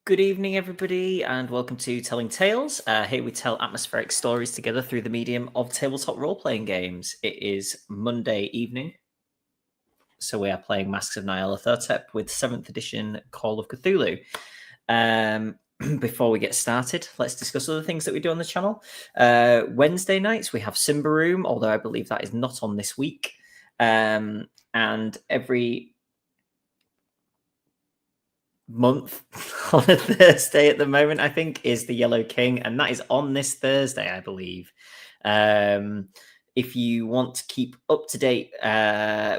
Good evening, everybody, and welcome to Telling Tales. Here we tell atmospheric stories together through the medium of tabletop role-playing games. It is Monday evening, so we are playing Masks of Nyarlathotep with 7th edition Call of Cthulhu. Before we get started, let's discuss other things that we do on the channel. Wednesday nights, we have Simba Room, although I believe that is not on this week. And every month on a Thursday at the moment, I think, is the Yellow King, and that is on this Thursday, I believe. If you want to keep up to date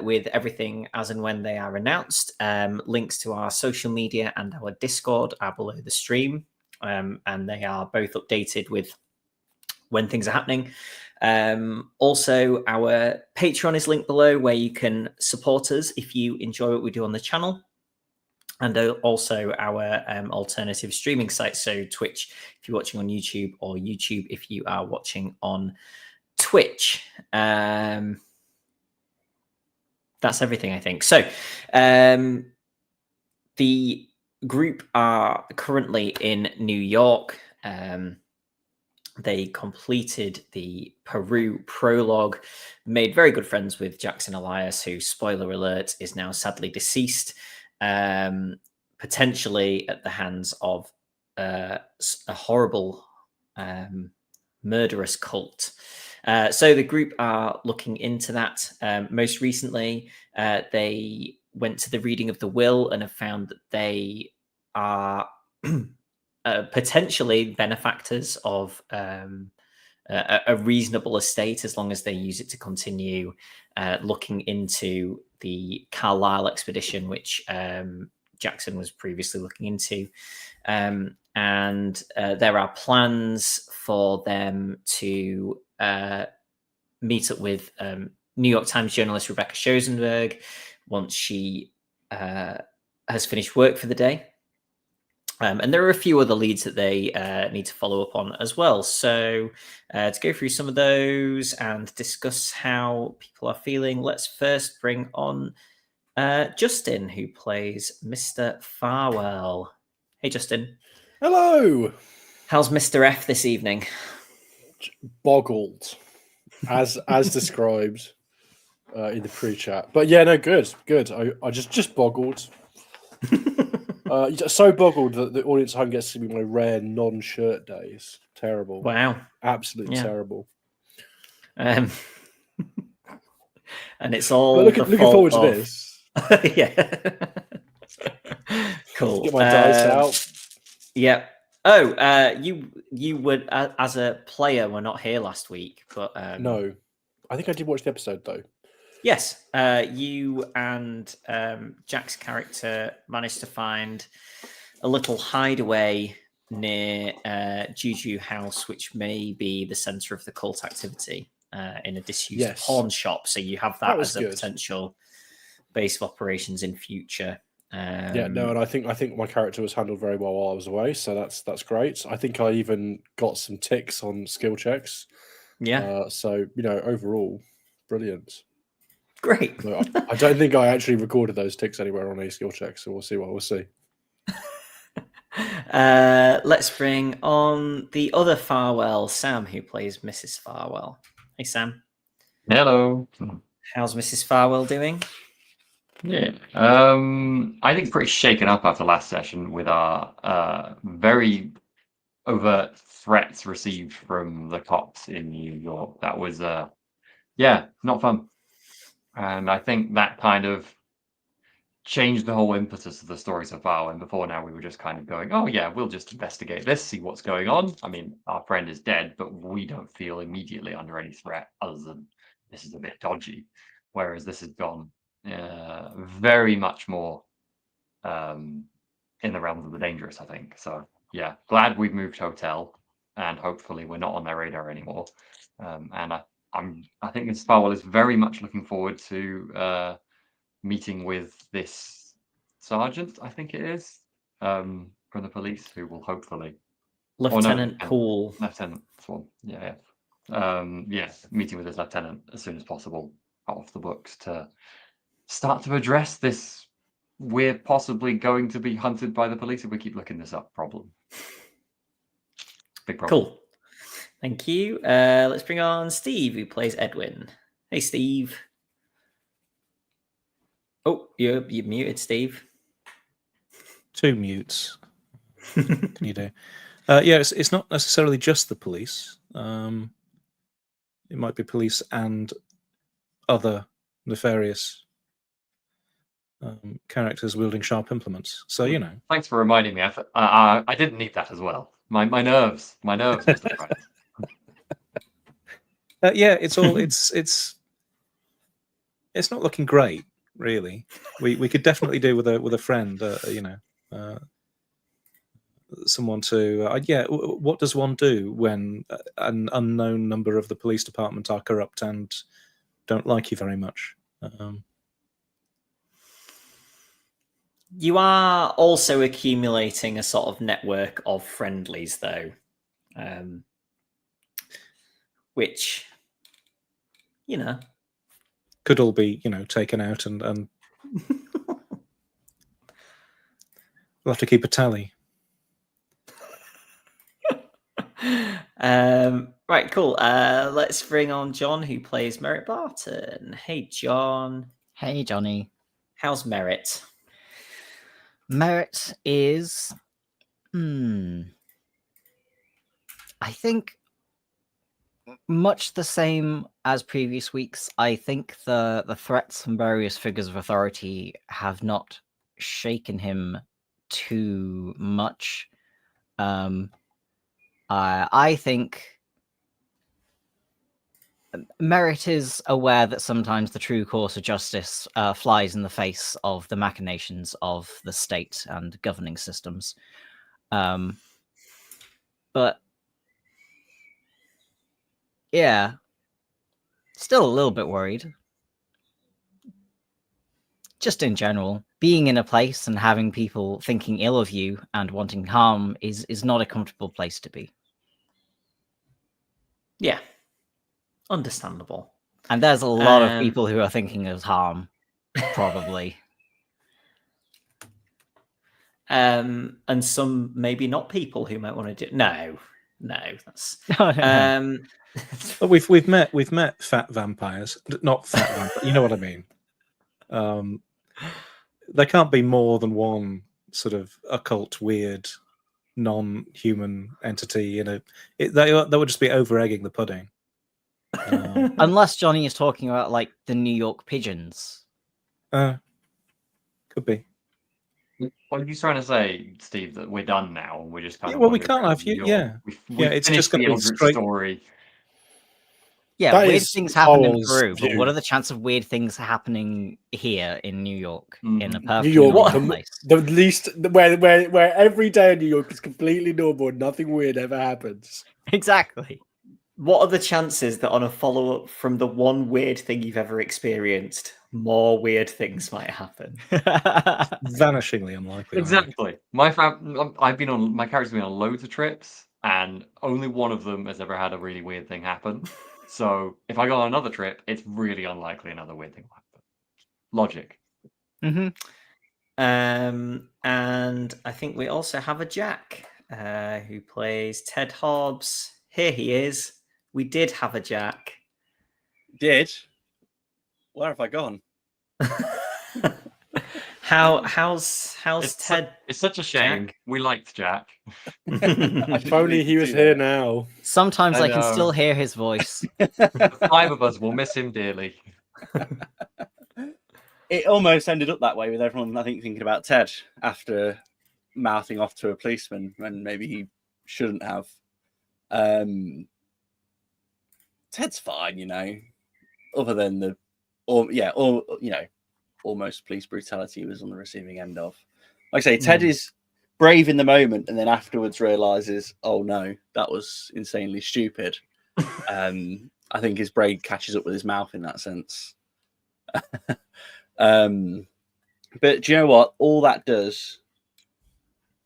with everything as and when they are announced, links to our social media and our Discord are below the stream, and they are both updated with when things are happening. Also, our Patreon is linked below, where you can support us if you enjoy what we do on the channel. And also our alternative streaming sites, so Twitch if you're watching on YouTube, or YouTube if you are watching on Twitch. That's everything, I think. So the group are currently in New York. They completed the Peru prologue, made very good friends with Jackson Elias, who, spoiler alert, is now sadly deceased. Potentially at the hands of a horrible murderous cult. So the group are looking into that. Most recently, they went to the reading of the will and have found that they are potentially benefactors of a reasonable estate, as long as they use it to continue looking into the Carlyle expedition, which Jackson was previously looking into. And there are plans for them to meet up with New York Times journalist Rebecca Schoenberg once she has finished work for the day. And there are a few other leads that they need to follow up on as well. So to go through some of those and discuss how people are feeling, let's first bring on Justin, who plays Mr. Farwell. Hey, Justin. Hello. How's Mr. F this evening? Boggled, as described in the pre-chat. But yeah, no, good. I just boggled. So boggled that the audience at home gets to see my rare non-shirt days. Terrible. Wow. Absolutely terrible. And it's all looking forward to this. Yeah. Cool. Get my dice out. Yeah. Oh, you would as a player were not here last week, but no, I think I did watch the episode though. Yes, you and Jack's character managed to find a little hideaway near Juju House, which may be the center of the cult activity in a disused pawn shop. So you have that as a potential base of operations in future. And I think my character was handled very well while I was away, so that's great. I think I even got some ticks on skill checks. Yeah. So overall, brilliant. Great. No, I don't think I actually recorded those ticks anywhere on any skill checks, so we'll see what we'll see. Let's bring on the other Farwell, Sam, who plays Mrs. Farwell. Hey, Sam. Hello. How's Mrs. Farwell doing? Yeah, I think pretty shaken up after last session with our very overt threats received from the cops in New York. That was, not fun. And I think that kind of changed the whole impetus of the story so far. And before now, we were just kind of going, oh, yeah, we'll just investigate this, see what's going on. I mean, our friend is dead, but we don't feel immediately under any threat other than this is a bit dodgy. Whereas this has gone very much more in the realms of the dangerous, I think. So, yeah, glad we've moved hotel, and hopefully we're not on their radar anymore. And I think Mrs. Farwell is very much looking forward to meeting with this sergeant, I think it is, from the police, who will hopefully Lieutenant Poole. Lieutenant Swan, yeah, meeting with his lieutenant as soon as possible off the books to start to address this we're possibly going to be hunted by the police if we keep looking this up. Problem. Big problem. Cool. Thank you. Let's bring on Steve, who plays Edwin. Hey, Steve. Oh, you're muted, Steve. 2 mutes. Can you do? Yeah, it's not necessarily just the police. It might be police and other nefarious characters wielding sharp implements. So Thanks for reminding me. I didn't need that as well. My nerves, Mr. Price. Yeah, it's all it's not looking great, really. We could definitely do with a friend, someone to what does one do when an unknown number of the police department are corrupt and don't like you very much? You are also accumulating a sort of network of friendlies, though, which, could all be, taken out and we'll have to keep a tally. Right, cool. Let's bring on John, who plays Merritt Barton. Hey, John. Hey, Jonny. How's Merritt? Merritt is, I think, much the same as previous weeks. I think the threats from various figures of authority have not shaken him too much. I think Merritt is aware that sometimes the true course of justice flies in the face of the machinations of the state and governing systems. But yeah, still a little bit worried. Just in general, being in a place and having people thinking ill of you and wanting harm is not a comfortable place to be. Yeah. Understandable. And there's a lot of people who are thinking of harm, probably. And some maybe not people who might want to do. No, that's. We've met fat vampires, not fat vampires. You know what I mean. There can't be more than one sort of occult, weird, non-human entity. That would just be over-egging the pudding. Unless Jonny is talking about like the New York pigeons. Could be. What are you trying to say, Steve? That we're done now? We're just kind of. Well, we can't have you. Yeah, it's just going to be straight story. Yeah, That weird is things happen in Paul's Peru, but view. what are the chances of weird things happening here in New York, in a New perfectly York, normal place? the least where every day in New York is completely normal and nothing weird ever happens. Exactly. What are the chances that on a follow-up from the one weird thing you've ever experienced, more weird things might happen? Vanishingly unlikely. Exactly. My character's been on loads of trips, and only one of them has ever had a really weird thing happen. So if I go on another trip, it's really unlikely another weird thing will happen. Logic. Mm-hmm. And I think we also have a Jack who plays Ted Hobbs. Here he is. We did have a Jack. Did? Where have I gone? How's Ted? It's such a shame. Jack? We liked Jack. If only he was here now. Sometimes I can know. still hear his voice. The 5 of us will miss him dearly. It almost ended up that way with everyone, I think, thinking about Ted after mouthing off to a policeman when maybe he shouldn't have. Ted's fine, other than almost police brutality he was on the receiving end of. Like I say, Ted is brave in the moment and then afterwards realizes, oh no, that was insanely stupid. I think his brain catches up with his mouth in that sense. But do you know what? All that does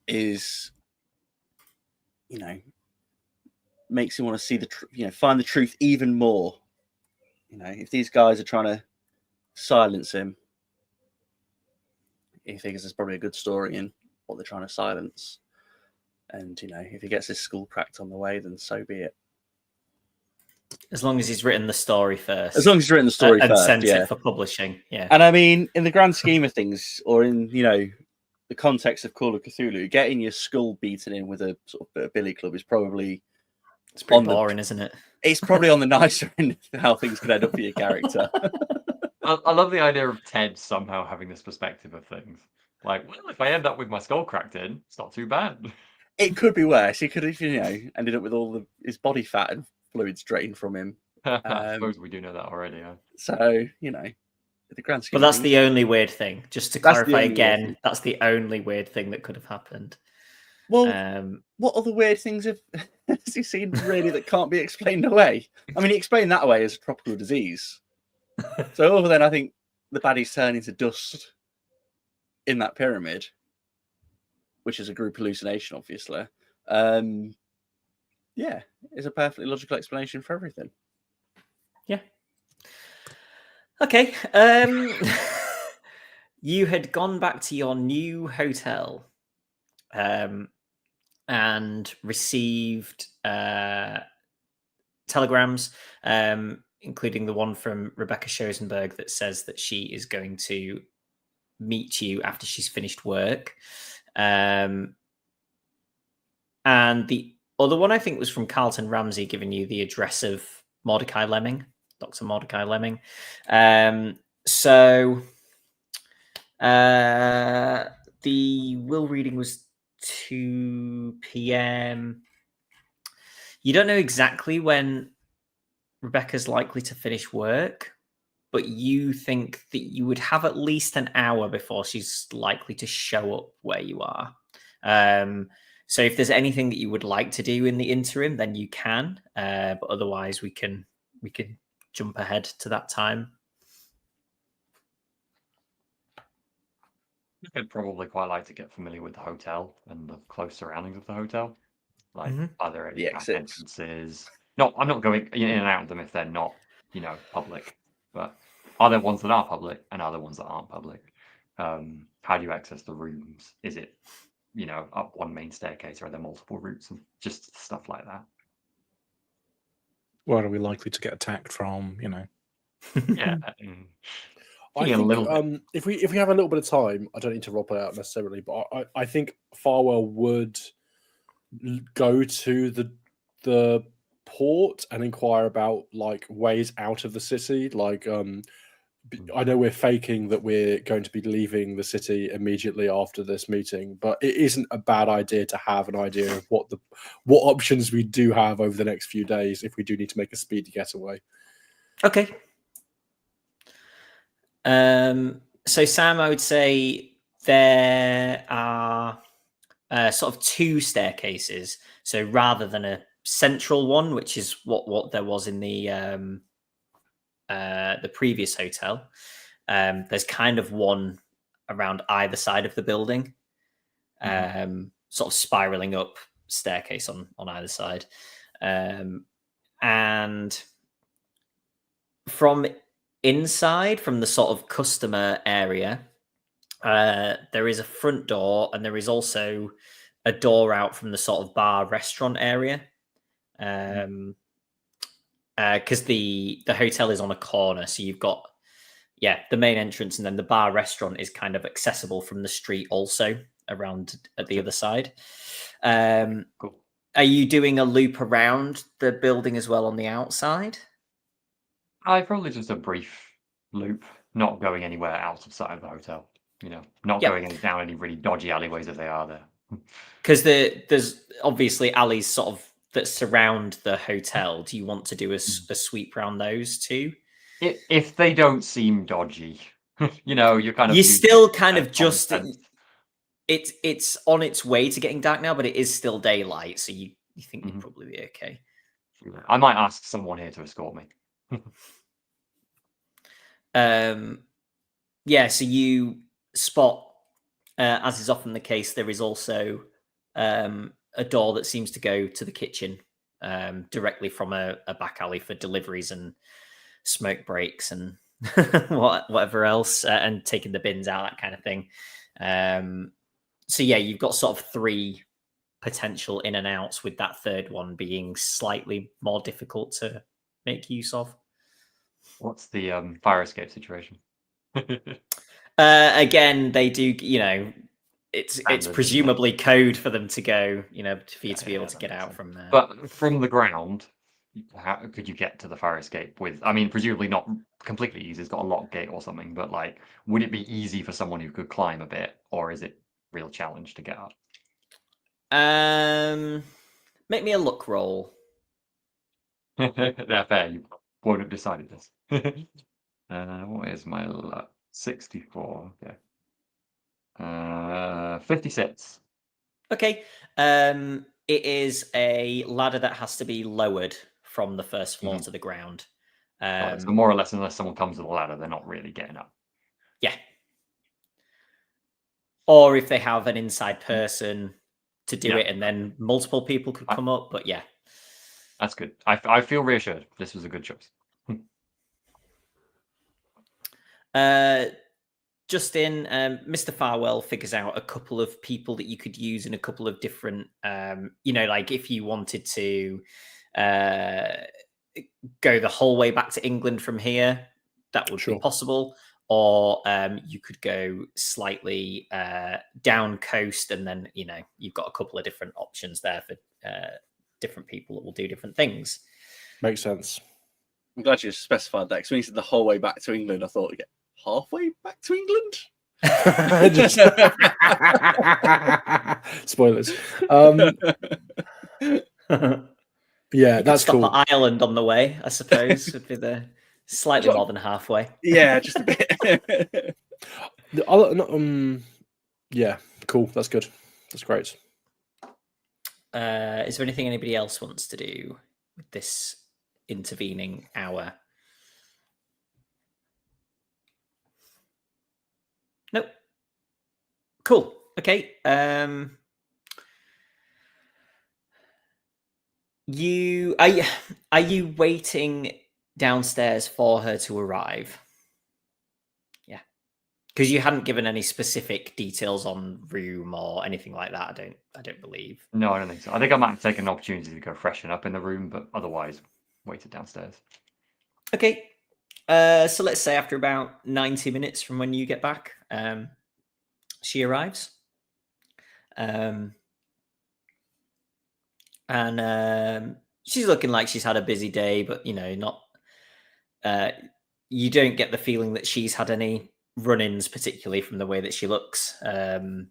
is, makes him want to see find the truth even more. If these guys are trying to silence him, he figures there's probably a good story in what they're trying to silence. And, if he gets his skull cracked on the way, then so be it. As long as he's written the story first. As long as he's written the story and first, sent yeah. it for publishing. Yeah. And I mean, in the grand scheme of things, or in, the context of Call of Cthulhu, getting your skull beaten in with a sort of billy club is probably... It's pretty boring, isn't it? It's probably on the nicer end of how things could end up for your character. I love the idea of Ted somehow having this perspective of things. Like, well, if I end up with my skull cracked in, it's not too bad. It could be worse. He could have, ended up with all his body fat and fluids drained from him. I suppose we do know that already. Yeah. So, the grand scheme. But that's the only weird thing. Just to That's the clarify only again, that's the only weird thing that could have happened. Well, what other weird things has he seen really that can't be explained away? I mean, he explained that away as a tropical disease. So other than, I think, the baddies turn into dust in that pyramid, which is a group hallucination, obviously. Yeah, it's a perfectly logical explanation for everything. Yeah. Okay. You had gone back to your new hotel and received telegrams, including the one from Rebecca Schosenberg that says that she is going to meet you after she's finished work. And the other one, I think, was from Carlton Ramsey giving you the address of Mordecai Lemming, Dr. Mordecai Lemming. So the will reading was 2 p.m. You don't know exactly when Rebecca's likely to finish work, but you think that you would have at least an hour before she's likely to show up where you are. So if there's anything that you would like to do in the interim, then you can. But otherwise, we can jump ahead to that time. I'd probably quite like to get familiar with the hotel and the close surroundings of the hotel. Like, are there any back entrances? No, I'm not going in and out of them if they're not, public. But are there ones that are public and are there ones that aren't public? How do you access the rooms? Is it, up one main staircase, or are there multiple routes, and just stuff like that? Where are we likely to get attacked from? Yeah. I think if we have a little bit of time, I don't need to roll it out necessarily, but I think Farwell would go to the port and inquire about ways out of the city. I know we're faking that we're going to be leaving the city immediately after this meeting, but it isn't a bad idea to have an idea of what options we do have over the next few days if we do need to make a speedy getaway. Okay. So Sam, I would say there are sort of 2 staircases. So rather than a central one, which is what there was in the previous hotel, there's kind of one around either side of the building, sort of spiraling up staircase on either side, and from inside, from the sort of customer area, there is a front door, and there is also a door out from the sort of bar restaurant area, because the hotel is on a corner, so you've got the main entrance, and then the bar restaurant is kind of accessible from the street also around at the other side. Cool. Are you doing a loop around the building as well on the outside? Probably just a brief loop, not going anywhere out of sight of the hotel. Not going down any really dodgy alleyways if they are there. Because there's obviously alleys sort of that surround the hotel. Do you want to do a sweep around those too? If they don't seem dodgy, you're kind of... You're still kind of just... It's on its way to getting dark now, but it is still daylight, so you think you'd probably be okay. I might ask someone here to escort me. So you spot, as is often the case, there is also a door that seems to go to the kitchen directly from a back alley for deliveries and smoke breaks and whatever else, and taking the bins out, that kind of thing. So yeah, you've got sort of 3 potential in and outs, with that third one being slightly more difficult to make use of. What's the fire escape situation? Again, they do, it's Standard, presumably code for them to go, for you to be able to that get makes out sense. from there. But from the ground, how could you get to the fire escape with? I mean, presumably not completely easy. It's got a lock gate or something. But like, would it be easy for someone who could climb a bit, or is it real challenge to get up? Make me a luck roll. They're fair. You won't have decided this. What is my luck? 64. Okay. 56. Okay. It is a ladder that has to be lowered from the first floor to the ground. So more or less, unless someone comes with a ladder, they're not really getting up. Yeah. Or if they have an inside person to do it, and then multiple people could come up. But yeah. That's good. I feel reassured. This was a good choice. Justin, Mr. Farwell figures out a couple of people that you could use in a couple of different, like if you wanted to go the whole way back to England from here, that would be possible. Or you could go slightly down coast, and then, you've got a couple of different options there for different people that will do different things. Makes sense. I'm glad you specified that, because when you said the whole way back to England, I thought you get halfway back to England. Spoilers. Yeah, that's stop cool. at Ireland on the way, I suppose, would be the slightly more than halfway. Yeah, just a bit. Yeah, cool. That's good. That's great. Is there anything anybody else wants to do with this intervening hour? Nope. Cool. Okay. Are you waiting downstairs for her to arrive? Yeah. Because you hadn't given any specific details on room or anything like that. I don't believe. No, I don't think so. I think I might have taken an opportunity to go freshen up in the room, but otherwise waited downstairs. Okay. So let's say after about 90 minutes from when you get back, she arrives. And she's looking like she's had a busy day, but not. You don't get the feeling that she's had any run-ins, particularly from the way that she looks. And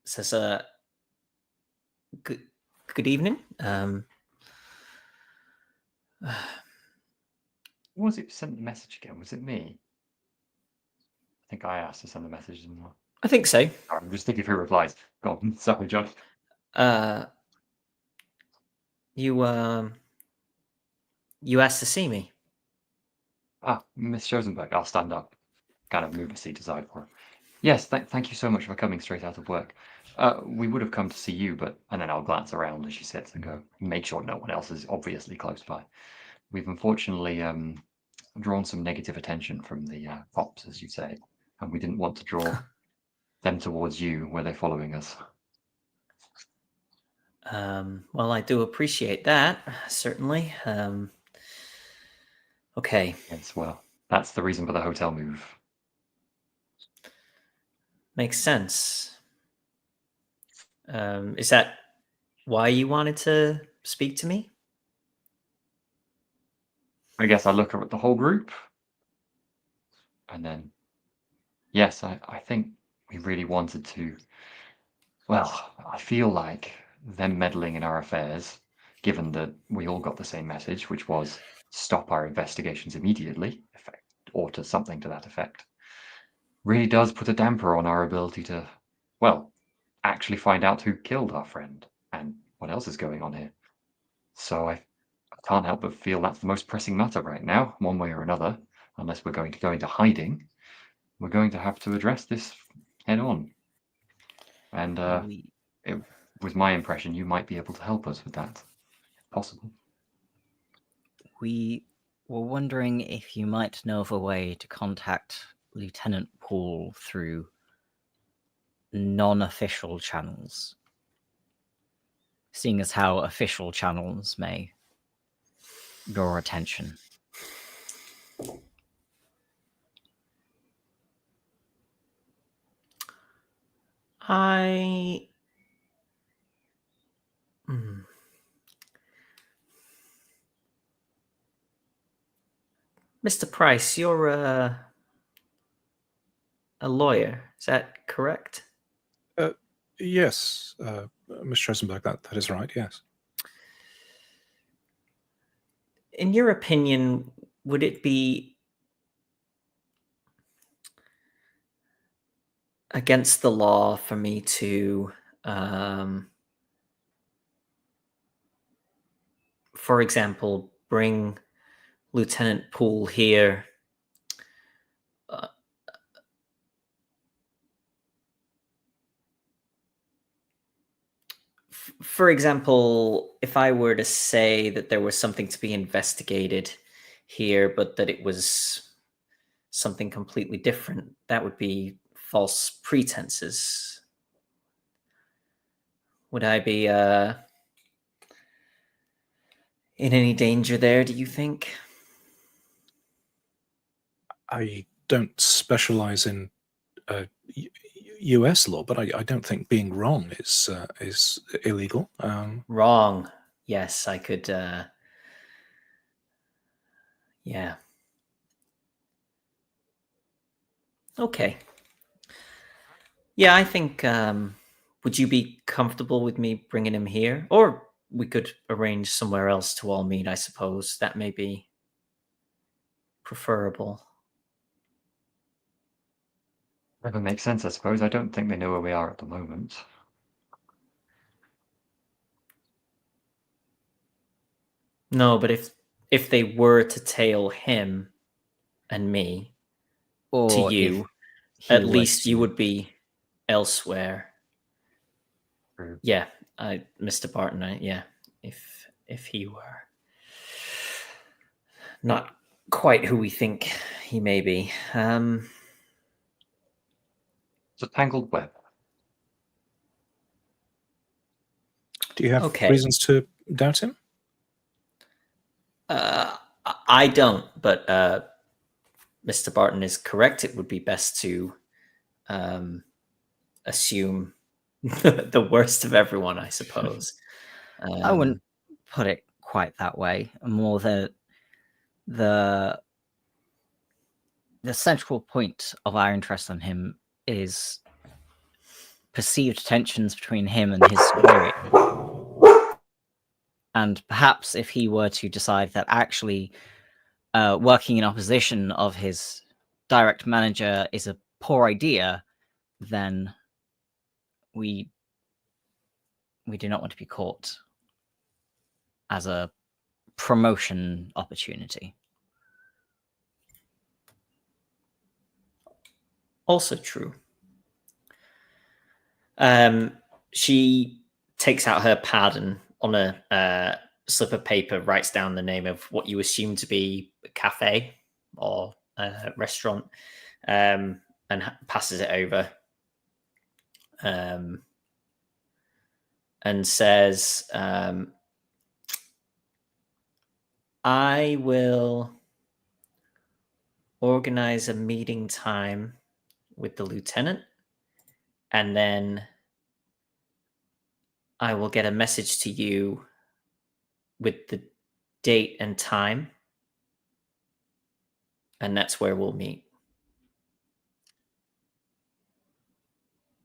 says, "Good evening." What was it who sent the message again? Was it me? I think I asked to send the message. I think so. I'm just thinking who replies. Go on. Sorry, John. You asked to see me. Ah, Miss Schoenberg. I'll stand up. Kind of move a seat aside for her. Yes, thank you so much for coming straight out of work. We would have come to see you, but... And then I'll glance around as she sits and go, make sure no one else is obviously close by. We've unfortunately drawn some negative attention from the cops, as you say, and we didn't want to draw them towards you. Were they following us? Well, I do appreciate that, certainly. Okay. Yes, well, that's the reason for the hotel move. Makes sense. Is that why you wanted to speak to me? I guess I look at the whole group. And then, yes, I think we really wanted to... Well, I feel like them meddling in our affairs, given that we all got the same message, which was stop our investigations immediately, or to something to that effect, really does put a damper on our ability to, well, actually find out who killed our friend and what else is going on here. So I can't help but feel that's the most pressing matter right now, one way or another. Unless we're going to go into hiding, we're going to have to address this head on. And it was my impression you might be able to help us with that, if possible. We were wondering if you might know of a way to contact Lieutenant Poole through non-official channels, seeing as how official channels may draw attention. Mr. Price, you're a lawyer, is that correct? Yes, Mr. Rosenberg, that is right, yes. In your opinion, would it be against the law for me to, for example, bring Lieutenant Poole here for example, if I were to say that there was something to be investigated here, but that it was something completely different, that would be false pretenses. Would I be in any danger there, do you think? I don't specialize in US law, but I don't think being wrong is illegal. Wrong. Yes, I could. Yeah. Okay. Yeah, I think. Would you be comfortable with me bringing him here, or we could arrange somewhere else to all meet? I suppose that may be preferable. Whatever makes sense, I suppose. I don't think they know where we are at the moment. No, but if they were to tail him and me Or to you, at least you would be elsewhere. True. Yeah, Mr. Barton. Yeah, if he were not quite who we think he may be. It's a tangled web. Do you have reasons to doubt him? I don't, but Mr. Barton is correct. It would be best to assume the worst of everyone, I suppose. I wouldn't put it quite that way. More that the central point of our interest on him is perceived tensions between him and his superior. And perhaps if he were to decide that actually working in opposition of his direct manager is a poor idea, then we do not want to be caught as a promotion opportunity. Also true. She takes out her pad and on a slip of paper writes down the name of what you assume to be a cafe or a restaurant, and passes it over, and says, I will organize a meeting time with the lieutenant, and then I will get a message to you with the date and time, and that's where we'll meet.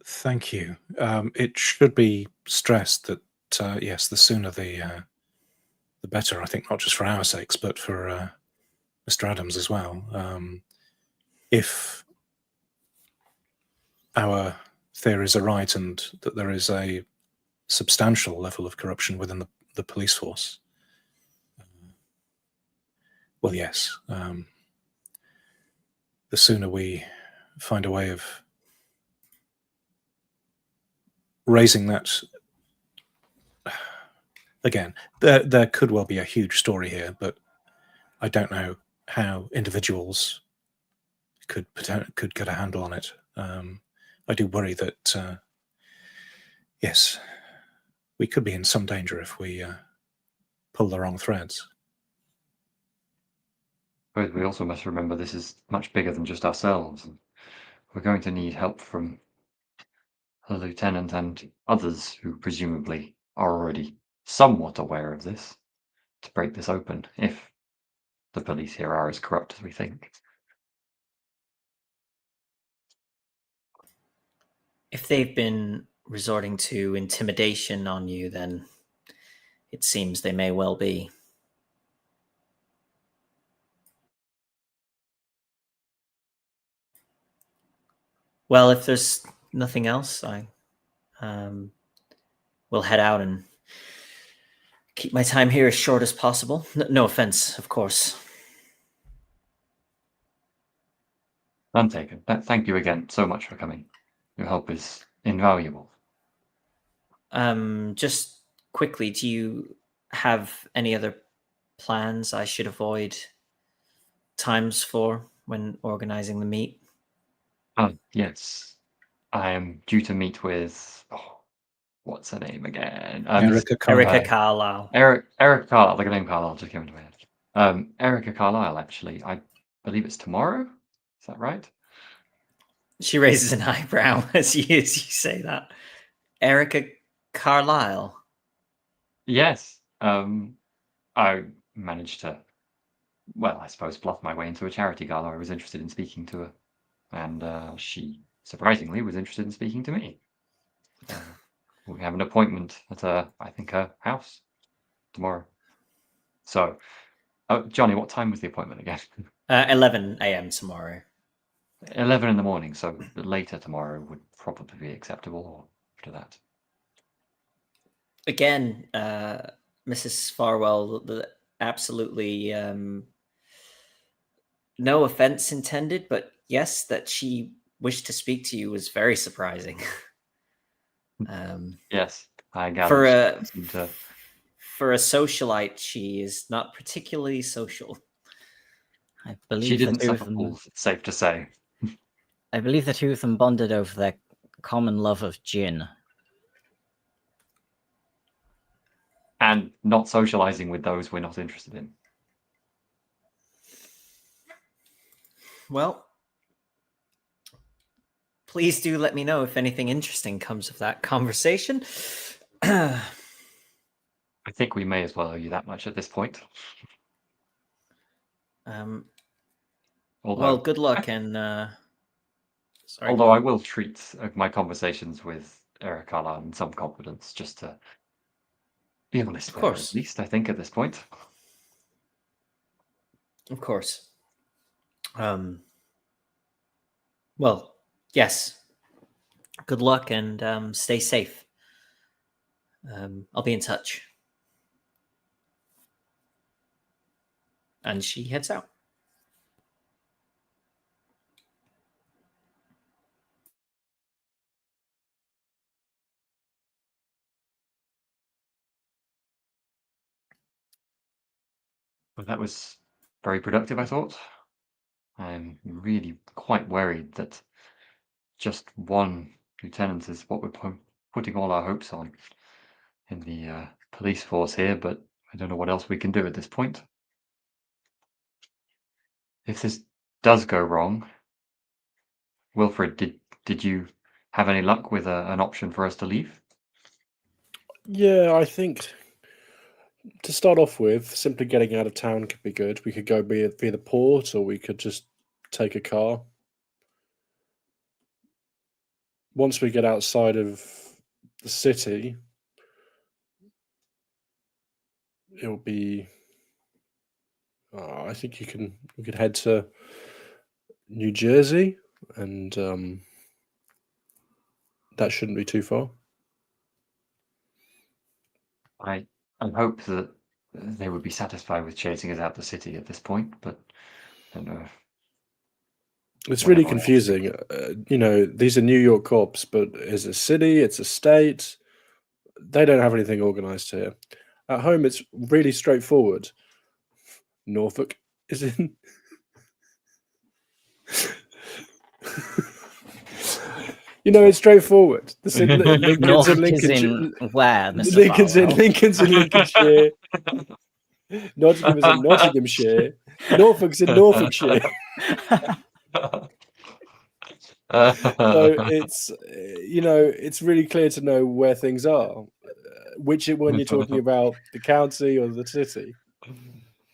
Thank you. It should be stressed that yes, the sooner the better. I think not just for our sakes, but for Mr. Adams as well. If our theories are right and that there is a substantial level of corruption within the police force, well, yes, the sooner we find a way of raising that. Again, there could well be a huge story here, but I don't know how individuals could get a handle on it. I do worry that yes, we could be in some danger if we pull the wrong threads. But we also must remember this is much bigger than just ourselves. And we're going to need help from the lieutenant and others who presumably are already somewhat aware of this to break this open, if the police here are as corrupt as we think. If they've been resorting to intimidation on you, then it seems they may well be. Well, if there's nothing else, I will head out and keep my time here as short as possible. No offense, of course. None taken. Thank you again so much for coming. Your help is invaluable. Just quickly, do you have any other plans I should avoid times for when organizing the meet? Yes. I am due to meet with what's her name again? Erica Carlyle. Erica Carlyle, like a name Carlyle just came into my head. Erica Carlyle, actually. I believe it's tomorrow. Is that right? She raises an eyebrow as you say that. Erica Carlyle. Yes. I managed to, well, I suppose bluff my way into a charity gala. I was interested in speaking to her, and she surprisingly was interested in speaking to me. We have an appointment at I think her house tomorrow. So, Jonny, what time was the appointment again? 11 a.m. tomorrow. 11 in the morning. So later tomorrow would probably be acceptable, or after that. Again, Mrs. Farwell, absolutely no offense intended, but yes, that she wished to speak to you was very surprising. Yes, I gather. For a socialite, she is not particularly social. I believe she didn't suffer fools, it's safe to say. I believe the two of them bonded over their common love of gin. And not socializing with those we're not interested in. Well, please do let me know if anything interesting comes of that conversation. I think we may as well owe you that much at this point. Well, good luck, and sorry. Although I will treat my conversations with Eric Carlyle in some confidence, just to be honest with her, at least, I think, at this point. Of course. Well, yes. Good luck and stay safe. I'll be in touch. And she heads out. But that was very productive, I thought. I'm really quite worried that just one lieutenant is what we're putting all our hopes on in the police force here, but I don't know what else we can do at this point. If this does go wrong, Wilfred, did you have any luck with an option for us to leave? Yeah, I think to start off with, simply getting out of town could be good. We could go via the port, or we could just take a car. Once we get outside of the city, it'll be. I think we could head to New Jersey, and that shouldn't be too far. I hope that they would be satisfied with chasing us out the city at this point, but I don't know. It's really confusing. These are New York cops, but it's a city, it's a state. They don't have anything organized here. At home, it's really straightforward. Norfolk is in. It's straightforward. Norfolk is Lincolnshire. in where, Mr. Lincoln's in Lincolnshire. Nottingham is in Nottinghamshire. Norfolk's in Norfolkshire. So it's really clear to know where things are. When you're talking about the county or the city.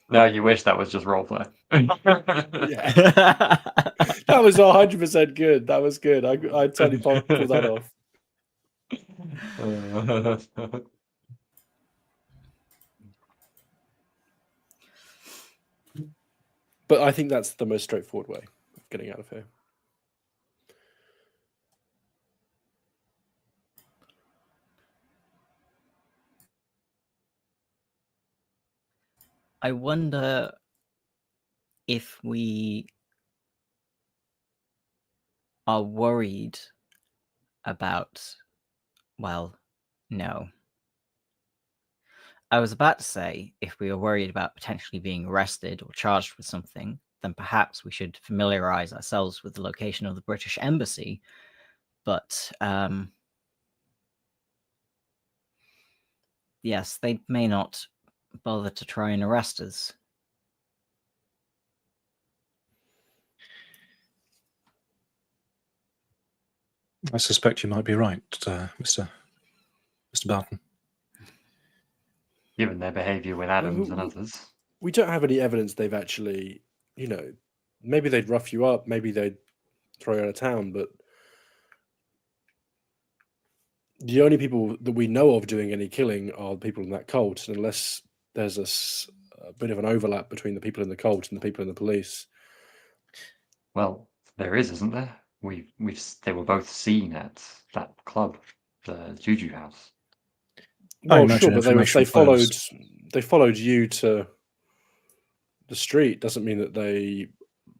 No, you wish that was just roleplay. Yeah, that was 100% good. That was good. I totally pulled that off. But I think that's the most straightforward way of getting out of here. I wonder if we are worried about, well, no. I was about to say if we are worried about potentially being arrested or charged with something, then perhaps we should familiarize ourselves with the location of the British Embassy. But yes, they may not bother to try and arrest us. I suspect you might be right, Mr. Barton. Given their behaviour with Adams and others. We don't have any evidence they've actually, maybe they'd rough you up, maybe they'd throw you out of town, but the only people that we know of doing any killing are people in that cult, unless there's a bit of an overlap between the people in the cult and the people in the police. Well, there is, isn't there? They were both seen at that club, the Juju House. Well, sure, but they followed you to the street. Doesn't mean that they.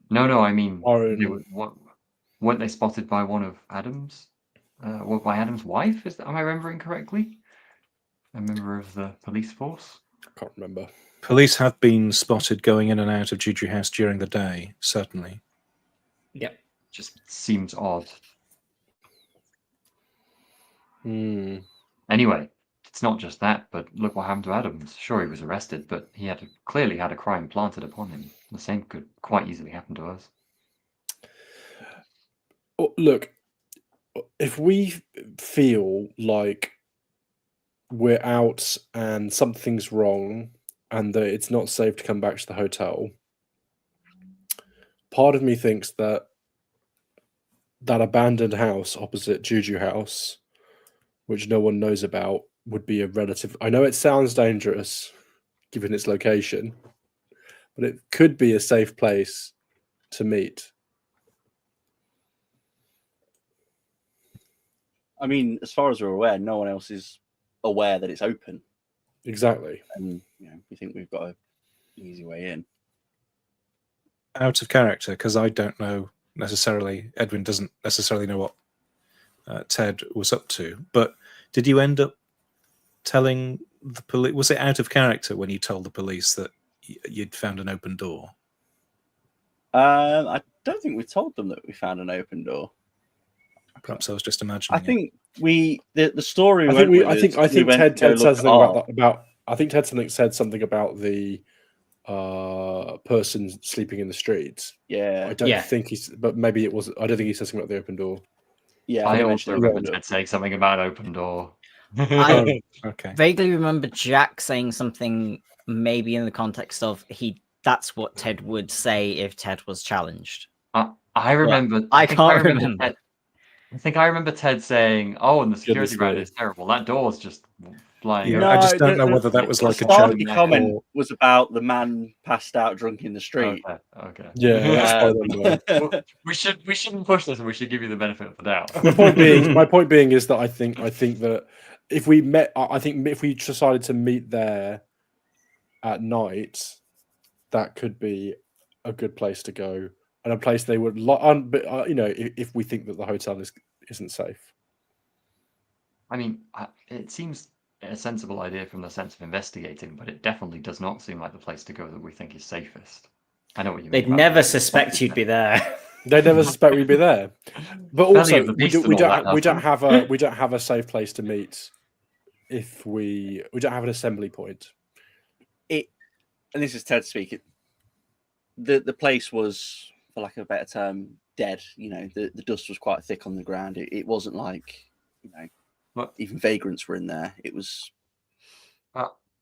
No. I mean, weren't they spotted by one of Adams? By Adam's wife? Am I remembering correctly? A member of the police force. I can't remember. Police have been spotted going in and out of Juju House during the day, certainly. Yep. Just seems odd. Anyway, it's not just that, but look what happened to Adams. Sure, he was arrested, but he clearly had a crime planted upon him. The same could quite easily happen to us. Look, if we feel like we're out and something's wrong and that it's not safe to come back to the hotel, part of me thinks that abandoned house opposite Juju House, which no one knows about, would be a relative. I know it sounds dangerous given its location, but it could be a safe place to meet. I mean, as far as we're aware, no one else is aware that it's open. Exactly. And we think we've got an easy way in. Out of character, because I don't know necessarily, Edwin doesn't necessarily know what Ted was up to, but did you end up telling the police? Was it out of character when you told the police that you'd found an open door? I don't think we told them that we found an open door. Perhaps I was just imagining. I think the story. I think Ted said something about. I think Ted said something about the person sleeping in the streets. Yeah, I don't think he's. But maybe it was. I don't think he said something about the open door. Yeah, I also remember Ted saying something about an open door. I vaguely remember Jack saying something, maybe in the context of that's what Ted would say if Ted was challenged. I remember. I can't remember. I think I remember Ted saying, "Oh, and the security guard is terrible. That door's just flying." Yeah, I just don't know whether that was like a joke. The comment was about the man passed out drunk in the street. Okay. Yeah, we shouldn't push this, and we should give you the benefit of the doubt. My point being is that I think that if we met, I think if we decided to meet there at night, that could be a good place to go. And a place they would, if we think that the hotel isn't safe. I mean, it seems a sensible idea from the sense of investigating, but it definitely does not seem like the place to go that we think is safest. I know what you mean. They'd never suspect you'd be there. They never suspect we'd be there. But Belly also, of the we beast and all that, don't husband. have a safe place to meet if we don't have an assembly point. And this is Ted speaking. The place was, for lack of a better term, dead. You know, the dust was quite thick on the ground. It wasn't like, you know, But- even vagrants were in there. It was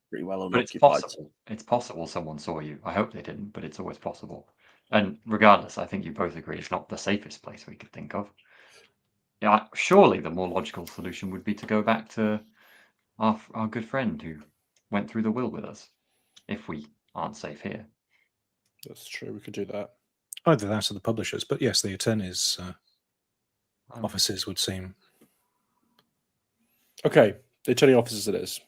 pretty well But it's unoccupied. possible. It's possible someone saw you. I hope they didn't, but it's always possible. And regardless, I think you both agree it's not the safest place we could think of. Yeah, surely the more logical solution would be to go back to our good friend who went through the will with us, if we aren't safe here. That's true. We could do that. Either that or the publishers, but yes, the attorney's offices would seem. Okay, the attorney offices it is.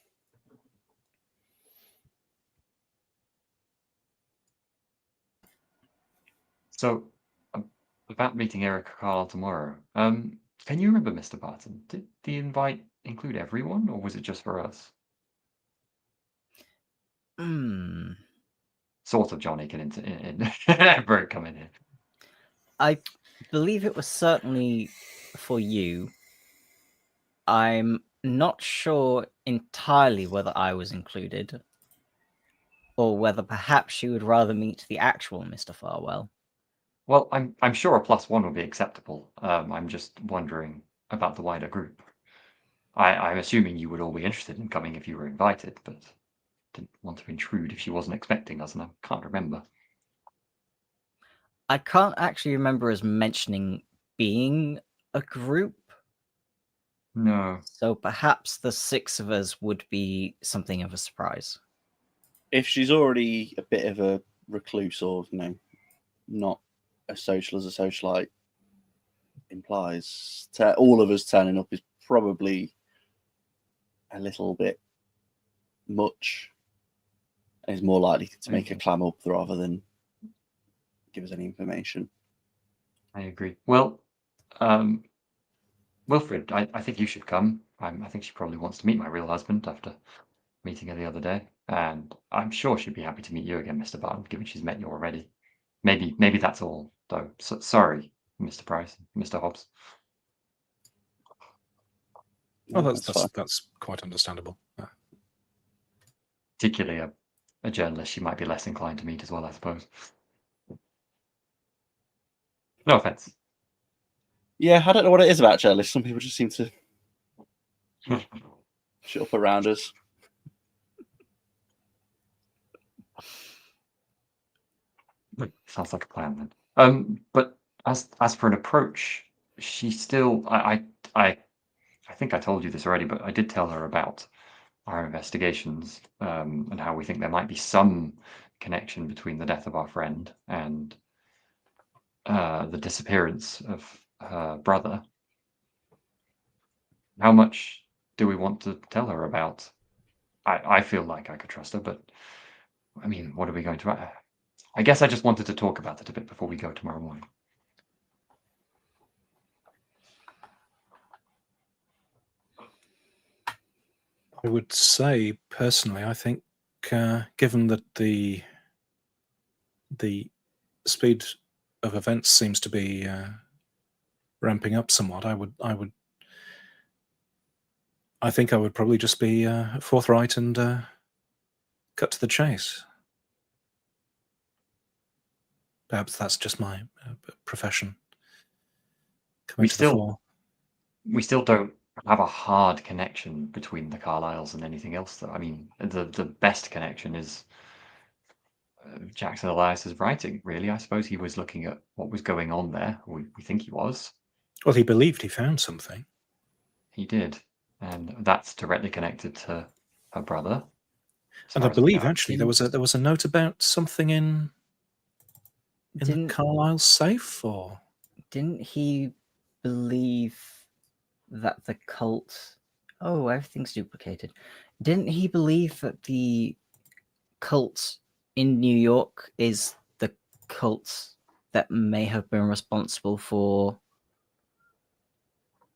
So, about meeting Eric Carlyle tomorrow. Can you remember, Mr. Barton? Did the invite include everyone, or was it just for us? Sort of. Jonny can Bert come in here. I believe it was certainly for you. I'm not sure entirely whether I was included, or whether perhaps you would rather meet the actual Mr. Farwell. Well, I'm sure a +1 would be acceptable. I'm just wondering about the wider group. I'm assuming you would all be interested in coming if you were invited, but didn't want to intrude if she wasn't expecting us, and I can't remember. I can't actually remember us mentioning being a group. No. So perhaps the 6 of us would be something of a surprise. If she's already a bit of a recluse, or, you know, not as social as a socialite implies, all of us turning up is probably a little bit much. And is more likely to make her clam up rather than give us any information. I agree. Well, Wilfred, I think you should come. I think she probably wants to meet my real husband after meeting her the other day, and I'm sure she'd be happy to meet you again, Mr. Barton, given she's met you already. Maybe that's all, though. Sorry, Mr. Price, Mr. Hobbs. Oh, that's quite understandable. Particularly a journalist she might be less inclined to meet as well, I suppose. No offense. Yeah, I don't know what it is about journalists. Some people just seem to shut up around us. Sounds like a plan then. But as for an approach, she still I think I told you this already, but I did tell her about our investigations and how we think there might be some connection between the death of our friend and the disappearance of her brother. How much do we want to tell her about? I feel like I could trust her, but I mean, what are we going to... I guess I just wanted to talk about it a bit before we go tomorrow morning. I would say, personally, I think, given that the speed of events seems to be ramping up somewhat, I think I would probably just be forthright and cut to the chase. Perhaps that's just my profession. We still don't have a hard connection between the Carlyles and anything else, though. I mean, the best connection is Jackson Elias's writing, really. I suppose he was looking at what was going on there. We think he was. Well, he believed he found something. He did. And that's directly connected to her brother. And I believe, actually, there was a note about something in the Carlyle safe, or... Didn't he believe that the cult... Oh, everything's duplicated. Didn't he believe that the cult in New York is the cult that may have been responsible for...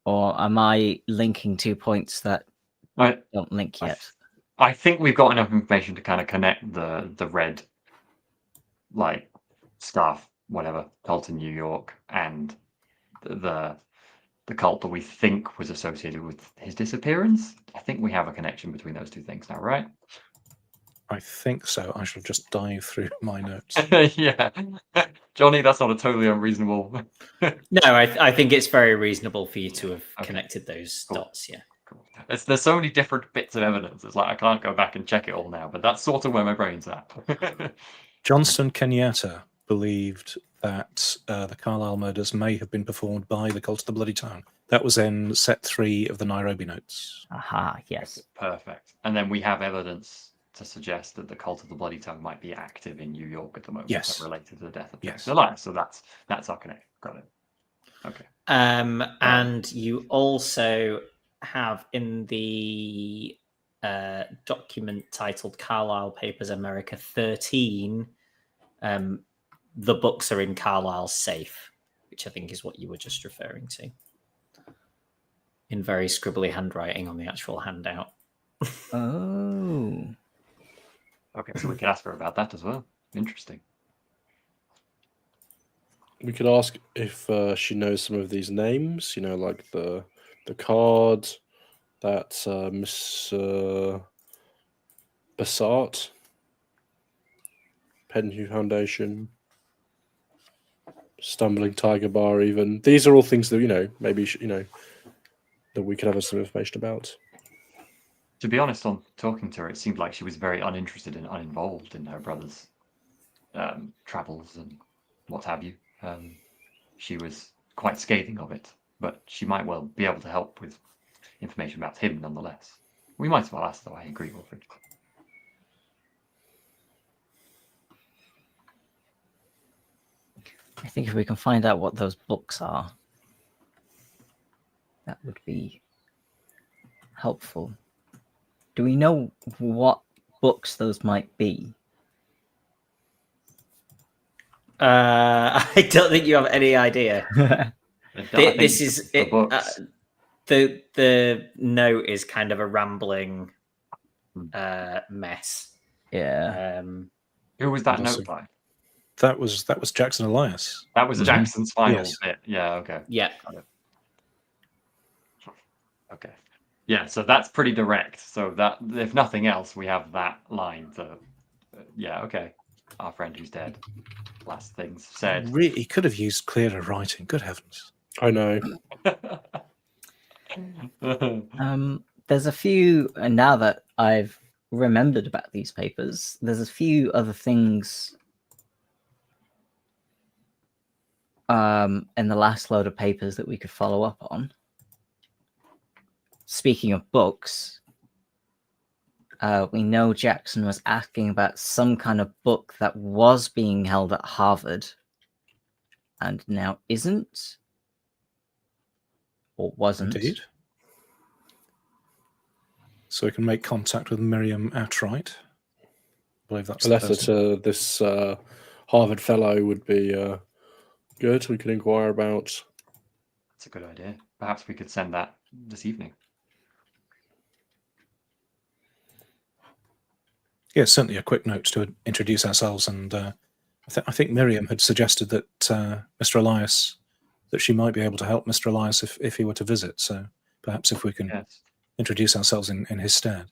Or am I linking 2 points that don't link yet? I think we've got enough information to kind of connect the red, like, stuff whatever cult in New York and the cult that we think was associated with his disappearance. I think we have a connection between those two things now, right? I think so. I shall just dive through my notes. Yeah. Jonny, that's not a totally unreasonable. No, I think it's very reasonable for you to have Okay. connected those Cool. dots. Yeah. Cool. There's so many different bits of evidence. It's like I can't go back and check it all now, but that's sort of where my brain's at. Johnston Kenyatta believed that the Carlyle murders may have been performed by the Cult of the Bloody Tongue. That was in set 3 of the Nairobi notes. Aha, yes. Perfect. And then we have evidence to suggest that the Cult of the Bloody Tongue might be active in New York at the moment. Yes. Related to the death of Yes. Elias. So that's our connection. Got it. Okay. And you also have in the document titled Carlyle Papers America 13, the books are in Carlyle's safe, which I think is what you were just referring to. In very scribbly handwriting on the actual handout. Oh. Okay, so we could ask her about that as well. Interesting. We could ask if she knows some of these names, like the card, that Miss Bassart, Penhue Foundation, Stumbling Tiger Bar, even. These are all things that, maybe, that we could have some information about. To be honest, on talking to her, it seemed like she was very uninterested and uninvolved in her brother's travels and what have you. She was quite scathing of it, but she might well be able to help with information about him nonetheless. We might as well ask, though. I agree, Wilfred. I think if we can find out what those books are, that would be helpful. Do we know what books those might be? I don't think you have any idea. This is the it. books. The note is kind of a rambling mess. Yeah. Who was that Also- note by? That was Jackson Elias. That was Mhm. Jackson's final Yes. bit. Yeah, okay. Yeah. Got it. Okay. Yeah, so that's pretty direct. So that, if nothing else, we have that line. So, yeah, okay. Our friend who's dead. Last things said. He could have used clearer writing. Good heavens. I know. There's a few, and now that I've remembered about these papers, there's a few other things in the last load of papers that we could follow up on. Speaking of books, we know Jackson was asking about some kind of book that was being held at Harvard and now isn't, or wasn't. Indeed. So we can make contact with Miriam outright. I believe that's A the letter person. to this Harvard fellow would be good. We could inquire about. That's a good idea. Perhaps we could send that this evening. Yeah, certainly a quick note to introduce ourselves. And I think Miriam had suggested that Mr. Elias, that she might be able to help Mr. Elias if he were to visit. So perhaps if we can Yes, introduce ourselves in his stead.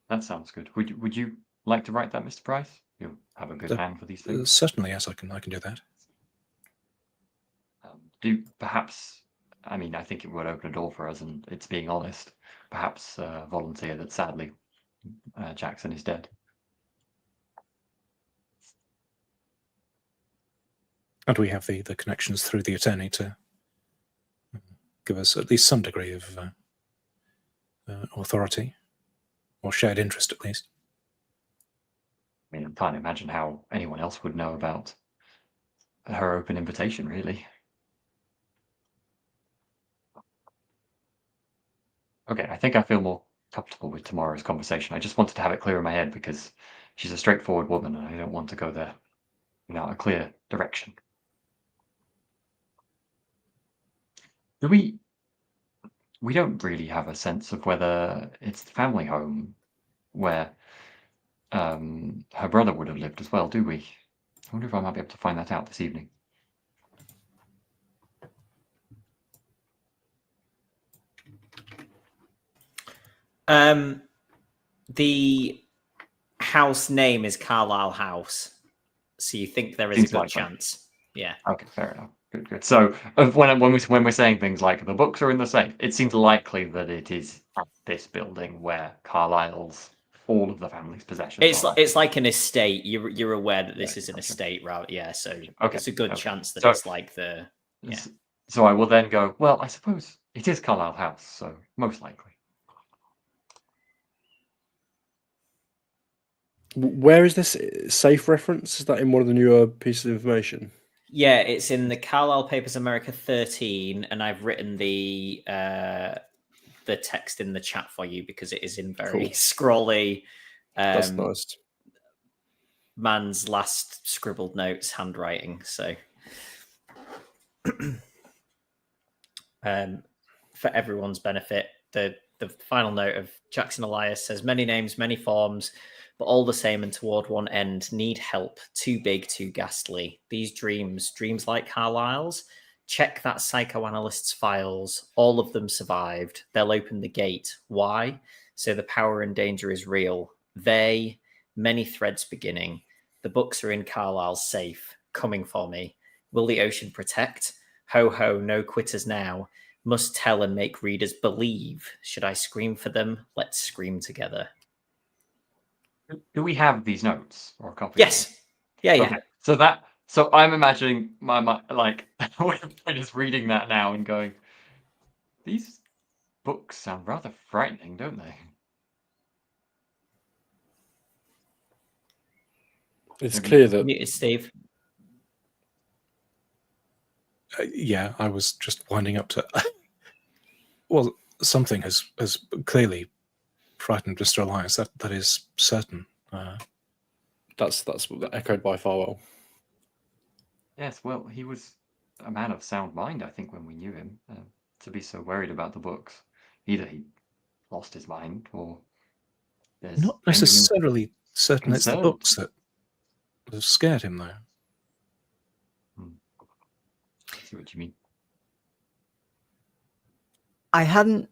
that sounds good. Would you like to write that, Mr. Price? You have a good hand for these things. Certainly, yes, I can do that. Do perhaps, I mean, I think it would open a door for us, and it's being honest. Perhaps volunteer that sadly Jackson is dead. And we have the connections through the attorney to give us at least some degree of authority, or shared interest at least. I mean, I can't imagine how anyone else would know about her open invitation, really. Okay, I think I feel more comfortable with tomorrow's conversation. I just wanted to have it clear in my head because she's a straightforward woman and I don't want to go there without a clear direction. We don't really have a sense of whether it's the family home where her brother would have lived as well, do we? wonder if I might be able to find that out this evening. The house name is Carlyle House, so you think there is Seems a good likely. chance. Yeah. Okay, fair enough. Good. So when we're saying things like the books are in the safe, it seems likely that it is at this building where Carlyle's all of the family's possessions are. It's like an estate. You're aware that this is an gotcha. estate, right? Yeah. So Okay, it's a good okay. chance that So- it's like the yeah. So I will then go, well, I suppose it is Carlyle House, so most likely. Where is this safe reference? Is that in one of the newer pieces of information? Yeah, it's in the Carlyle Papers America 13, and I've written the text in the chat for you because it is in very Cool. scrolly. That's nice. Man's last scribbled notes handwriting. So, for everyone's benefit, the final note of Jackson Elias says many names, many forms, but all the same and toward one end. Need help. Too big, too ghastly. These dreams like Carlyle's. Check that psychoanalyst's files. All of them survived. They'll open the gate. Why? So the power and danger is real. Many threads beginning. The books are in Carlyle's safe. Coming for me. Will the ocean protect? Ho ho, no quitters now. Must tell and make readers believe. Should I scream for them? Let's scream together. Do we have these notes or a copy? Yes. Yeah. Okay. So I'm imagining my like when I'm just reading that now and going, these books sound rather frightening, don't they? It's Maybe- clear that Muted, Steve. Yeah, I was just winding up to. Well, something has clearly frightened Mr. Elias. That is certain. that's echoed by Farwell. Yes, well, he was a man of sound mind, I think, when we knew him. To be so worried about the books, either he lost his mind or there's Not genuine necessarily certain it's the concern. books that have scared him, though. I see what you mean. I hadn't.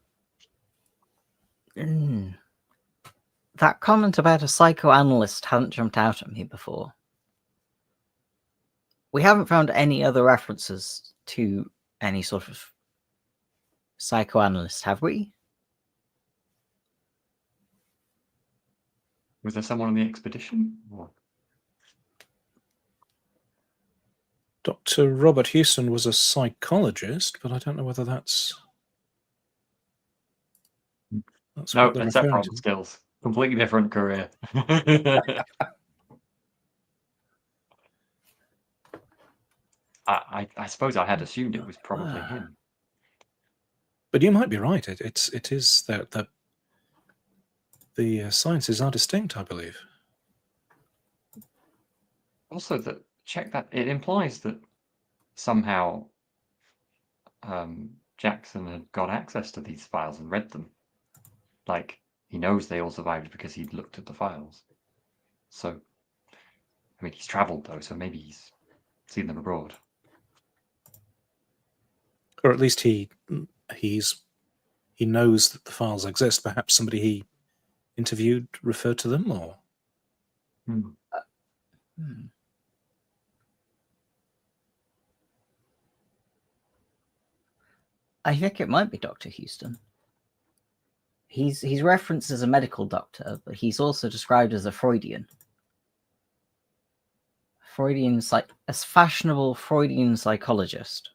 That comment about a psychoanalyst hadn't jumped out at me before. We haven't found any other references to any sort of psychoanalyst, have we? Was there someone on the expedition? Or... Dr. Robert Houston was a psychologist, but I don't know whether that's No, what they're that's referring separate to. skills. Completely different career. I suppose I had assumed it was probably him. But you might be right. It is that the sciences are distinct, I believe. Also, that check that it implies that somehow Jackson had got access to these files and read them. Like he knows they all survived because he'd looked at the files. So, I mean, he's travelled though, so maybe he's seen them abroad. Or at least he knows that the files exist. Perhaps somebody he interviewed referred to them, or I think it might be Dr. Houston. He's referenced as a medical doctor, but he's also described as a Freudian. A fashionable Freudian psychologist.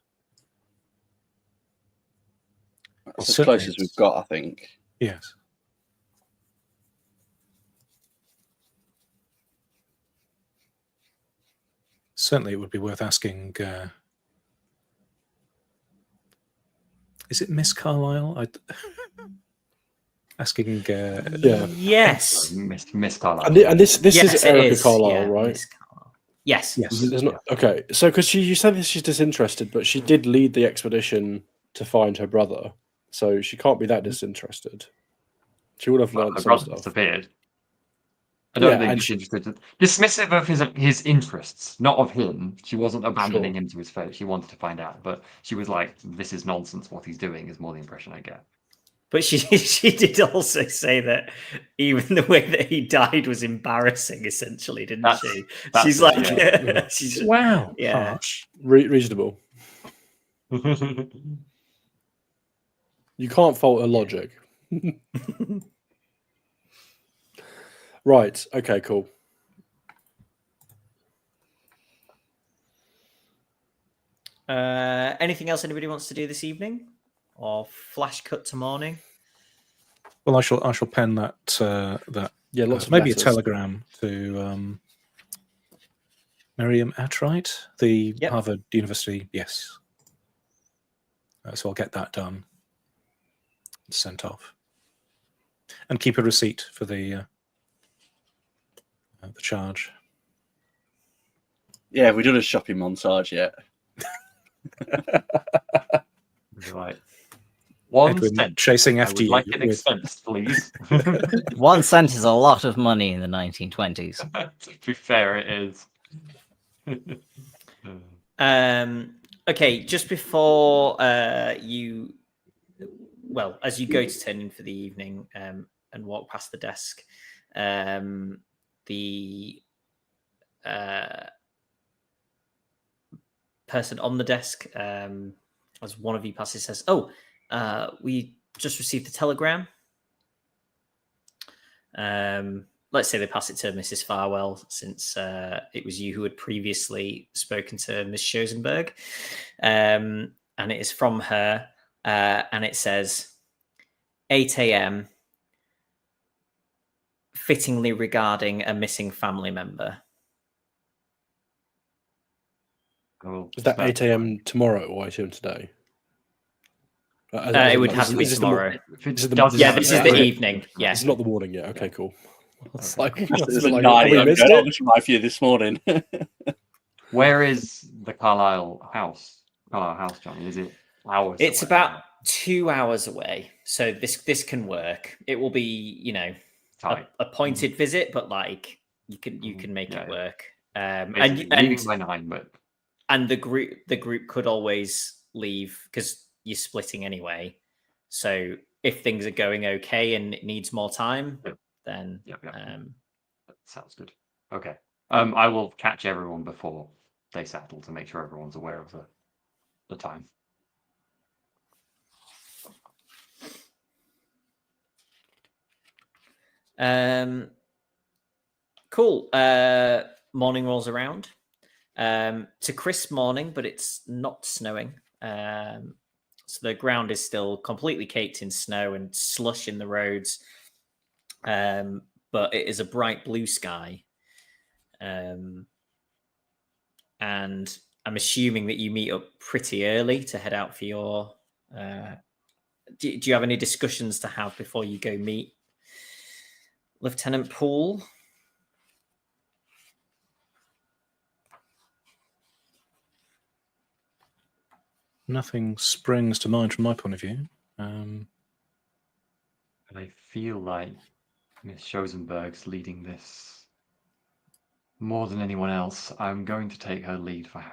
That's as Certainly close as we've got, I think. yes. Certainly, it would be worth asking. Is it Miss Carlyle? Asking. Yes. Miss Carlyle. And this Yes, is it Erica is. Carlyle, Yeah, right? Miss Carlyle. Yes. Yes. There's not, okay, so because you said that she's disinterested, but she did lead the expedition to find her brother, so she can't be that disinterested. She would have Well, learned her some brother stuff. disappeared. I don't Yeah, think and she's interested. Dismissive of his interests, not of him. She wasn't abandoning Sure. him to his fate. She wanted to find out, but she was like, "This is nonsense. What he's doing is more the impression I get." But she did also say that even the way that he died was embarrassing, essentially, didn't That's- she? that's She's it, like, yeah. she's, Wow, yeah. harsh. Reasonable. You can't fault her logic. Right. Okay, cool. Anything else anybody wants to do this evening, or flash cut to morning? Well, I shall pen that Yeah, lots of maybe letters. a telegram to Miriam Attright, the Yep. Harvard University. Yes. So I'll get that done, sent off, and keep a receipt for the charge. Yeah, have we done a shopping montage yet? Right. 1 Edwin cent. chasing I after would you like an with expense, please. 1 cent is a lot of money in the 1920s. To be fair, it is. Okay, just before you, well, as you go to turn in for the evening and walk past the desk, the person on the desk, as one of you passes, says, "Oh, we just received a telegram." Let's say they pass it to Mrs. Farwell, since it was you who had previously spoken to Miss Schoenberg. And it is from her, and it says 8 a.m. fittingly regarding a missing family member. Is that 8 a.m. tomorrow or 8 a.m. today? It would have to be tomorrow. This is the evening. Yeah, It's not the morning yet. Okay, cool. It's like, It was it's at like, 9 have we a.m. missed going it? on to my view this morning. Where is the Carlyle house? Carlyle house, Johnny. Is it hours? it's away? about 2 hours away, so this can work. It will be, Tight. a pointed visit, but like you can make Yeah, it yeah. work. Basically, leaving by 9, but And the group could always leave because you're splitting anyway. So if things are going okay and it needs more time, then yeah. That sounds good. Okay. I will catch everyone before they settle to make sure everyone's aware of the time. Cool. Morning rolls around. It's a crisp morning, but it's not snowing. So the ground is still completely caked in snow and slush in the roads. But it is a bright blue sky. And I'm assuming that you meet up pretty early to head out for your... do you have any discussions to have before you go meet Lieutenant Poole? nothing springs to mind from my point of view. And I feel like Miss Schoenberg's leading this more than anyone else. I'm going to take her lead for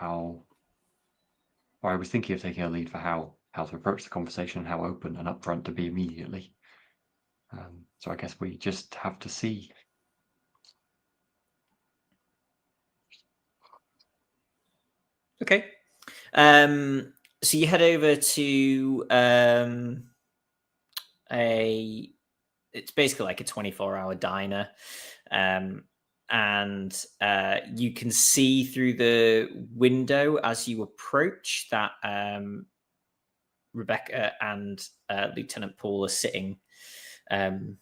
or I was thinking of taking her lead for how to approach the conversation and how open and upfront to be immediately. So I guess we just have to see. Okay. So you head over to it's basically like a 24-hour diner. And you can see through the window as you approach that Rebecca and Lieutenant Poole are sitting in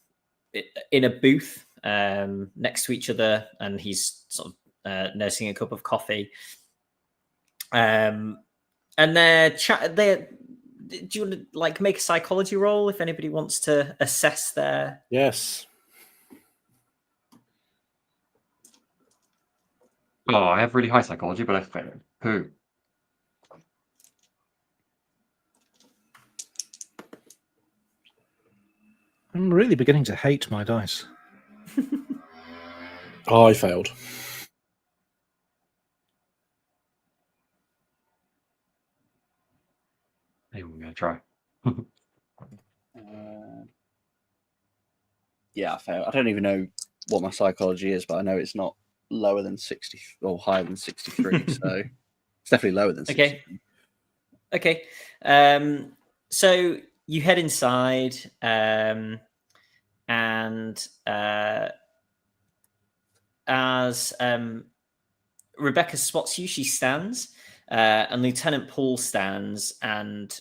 a booth next to each other, and he's sort of nursing a cup of coffee. And they're do you want to like make a psychology roll if anybody wants to assess their... Yes. Oh, I have really high psychology, but I failed. Who? I'm really beginning to hate my dice. I failed. Maybe we're going to try. Yeah, I failed. I don't even know what my psychology is, but I know it's not lower than 60 or higher than 63. So it's definitely lower than 63. Okay. So you head inside, and as Rebecca spots you, she stands, and Lieutenant Paul stands, and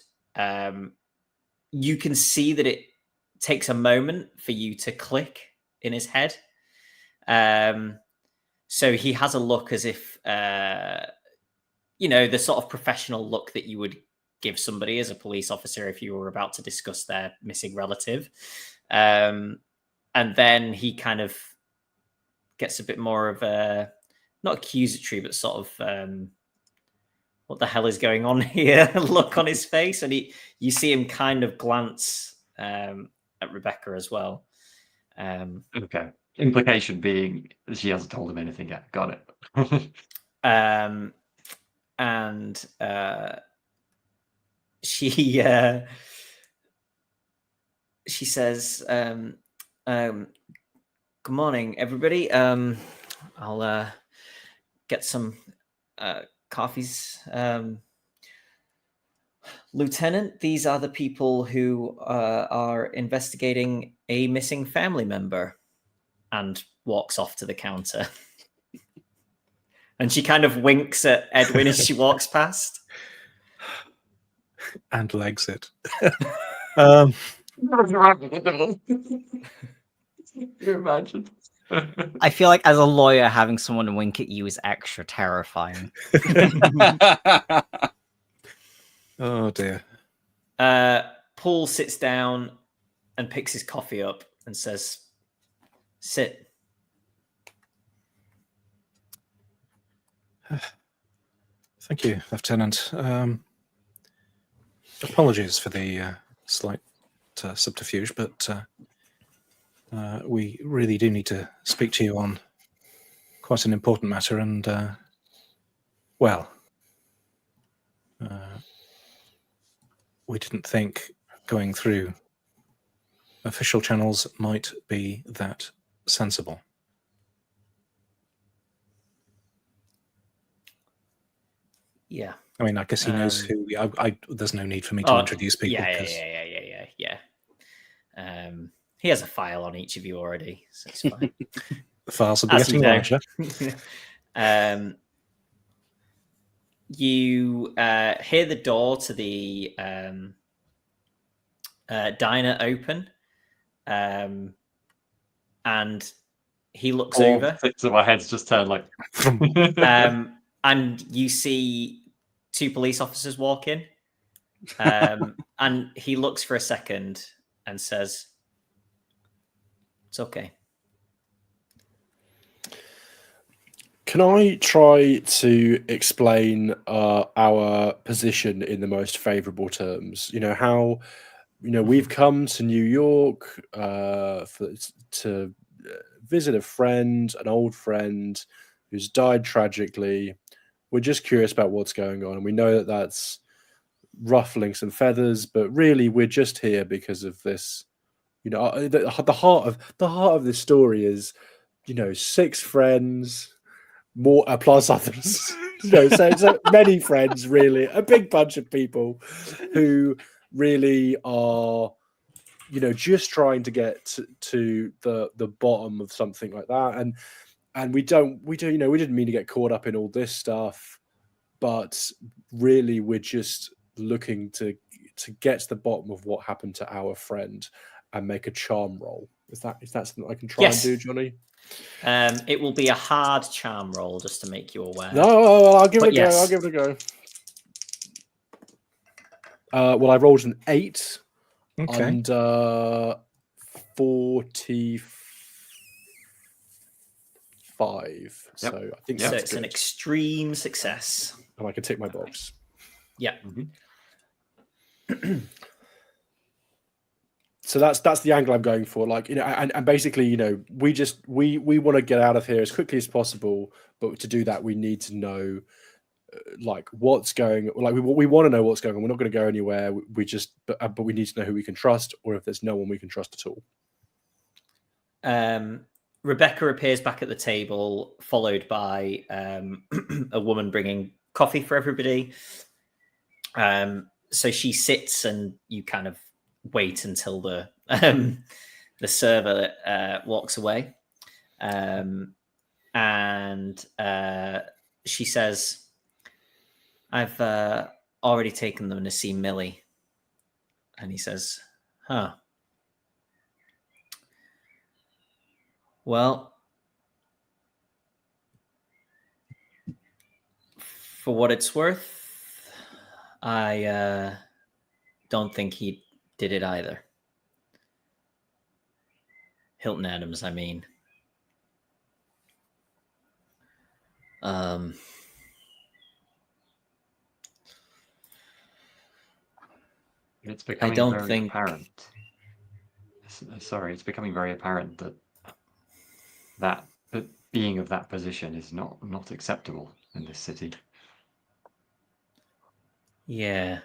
you can see that it takes a moment for you to click in his head. So he has a look as if, the sort of professional look that you would give somebody as a police officer if you were about to discuss their missing relative. And then he kind of gets a bit more of a, not accusatory, but sort of, what the hell is going on here? Look on his face. And you see him kind of glance at Rebecca as well. Okay. Implication being she hasn't told him anything yet. Got it. And she says, "Good morning, everybody. I'll get some coffees. Lieutenant, these are the people who are investigating a missing family member," and walks off to the counter. And she kind of winks at Edwin as she walks past. And legs it. Can you imagine? I feel like as a lawyer, having someone wink at you is extra terrifying. Oh dear. Paul sits down and picks his coffee up and says, "Sit." Thank you, Lieutenant. Apologies for the slight subterfuge, but we really do need to speak to you on quite an important matter, and we didn't think going through official channels might be that sensible. Yeah. I mean, I guess he knows who we. There's no need for me to introduce people. Yeah. He has a file on each of you already, so it's fine. The files will be As getting larger. You hear the door to the diner open, and he looks over. 6 of our heads just turned like. And you see 2 police officers walk in, and he looks for a second and says, "It's okay." Can I try to explain our position in the most favourable terms? How we've come to New York to visit a friend, an old friend who's died tragically. We're just curious about what's going on, and we know that that's ruffling some feathers, but really we're just here because of this. The heart of this story is 6 friends, more plus others. So many friends, really, a big bunch of people who really are just trying to get to the bottom of something like that, and we didn't mean to get caught up in all this stuff, but really we're just looking to get to the bottom of what happened to our friend and make a charm roll. Is that something I can try and do, Johnny? It will be a hard charm roll, just to make you aware. No, I'll give it a go. I'll give it a go. Well, I rolled an 8 under 45. So I think so it's an extreme success. And I can tick my box. Yeah. So that's the angle I'm going for. Like, you know, and basically, you know, we want to get out of here as quickly as possible, but to do that, we need to know like what's going. Like, we want to know what's going on. We're not going to go anywhere. But we need to know who we can trust, or if there's no one we can trust at all. Rebecca appears back at the table, followed by a woman bringing coffee for everybody. So she sits, and you kind of wait until the server walks away, and she says, "I've already taken them to see Millie," and he says, "Huh. Well, for what it's worth, I don't think he did it either. Hilton Adams, I mean. It's becoming very apparent. Sorry, it's becoming very apparent that being of that position is not acceptable in this city. Yeah.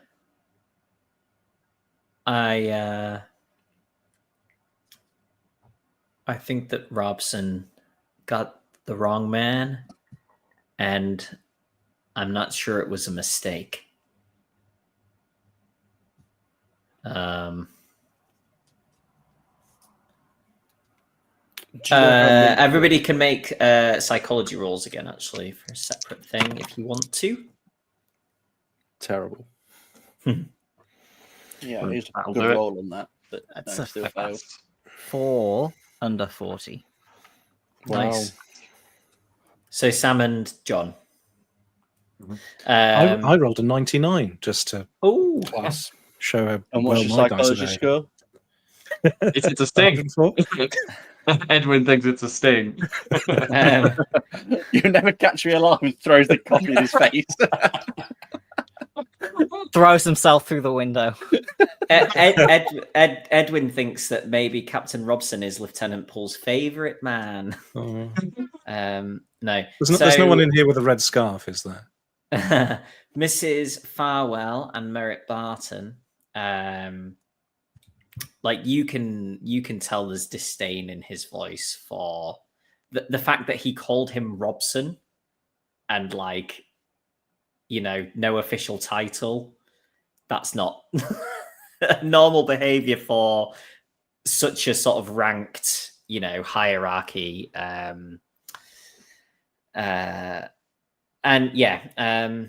I think that Robson got the wrong man, and I'm not sure it was a mistake. Everybody can make psychology rolls again, actually, for a separate thing if you want to. Terrible. Yeah, he's a good roll on that, but That's no, still failed. 4 under 40. Wow. Nice. So Sam and John. I rolled a 99 just to Class. show how And well what's your my dice are psychology doing. score? It's a sting. Edwin thinks it's a sting. You'll never catch me alive and throws the coffee in his face. Throws himself through the window. Edwin thinks that maybe Captain Robson is Lieutenant Paul's favourite man. Oh. No. There's no one in here with a red scarf, is there? Mrs. Farwell and Merritt Barton, like you can tell there's disdain in his voice for the fact that he called him Robson, and like, you know, no official title. That's not normal behavior for such a sort of ranked, you know, hierarchy. And yeah,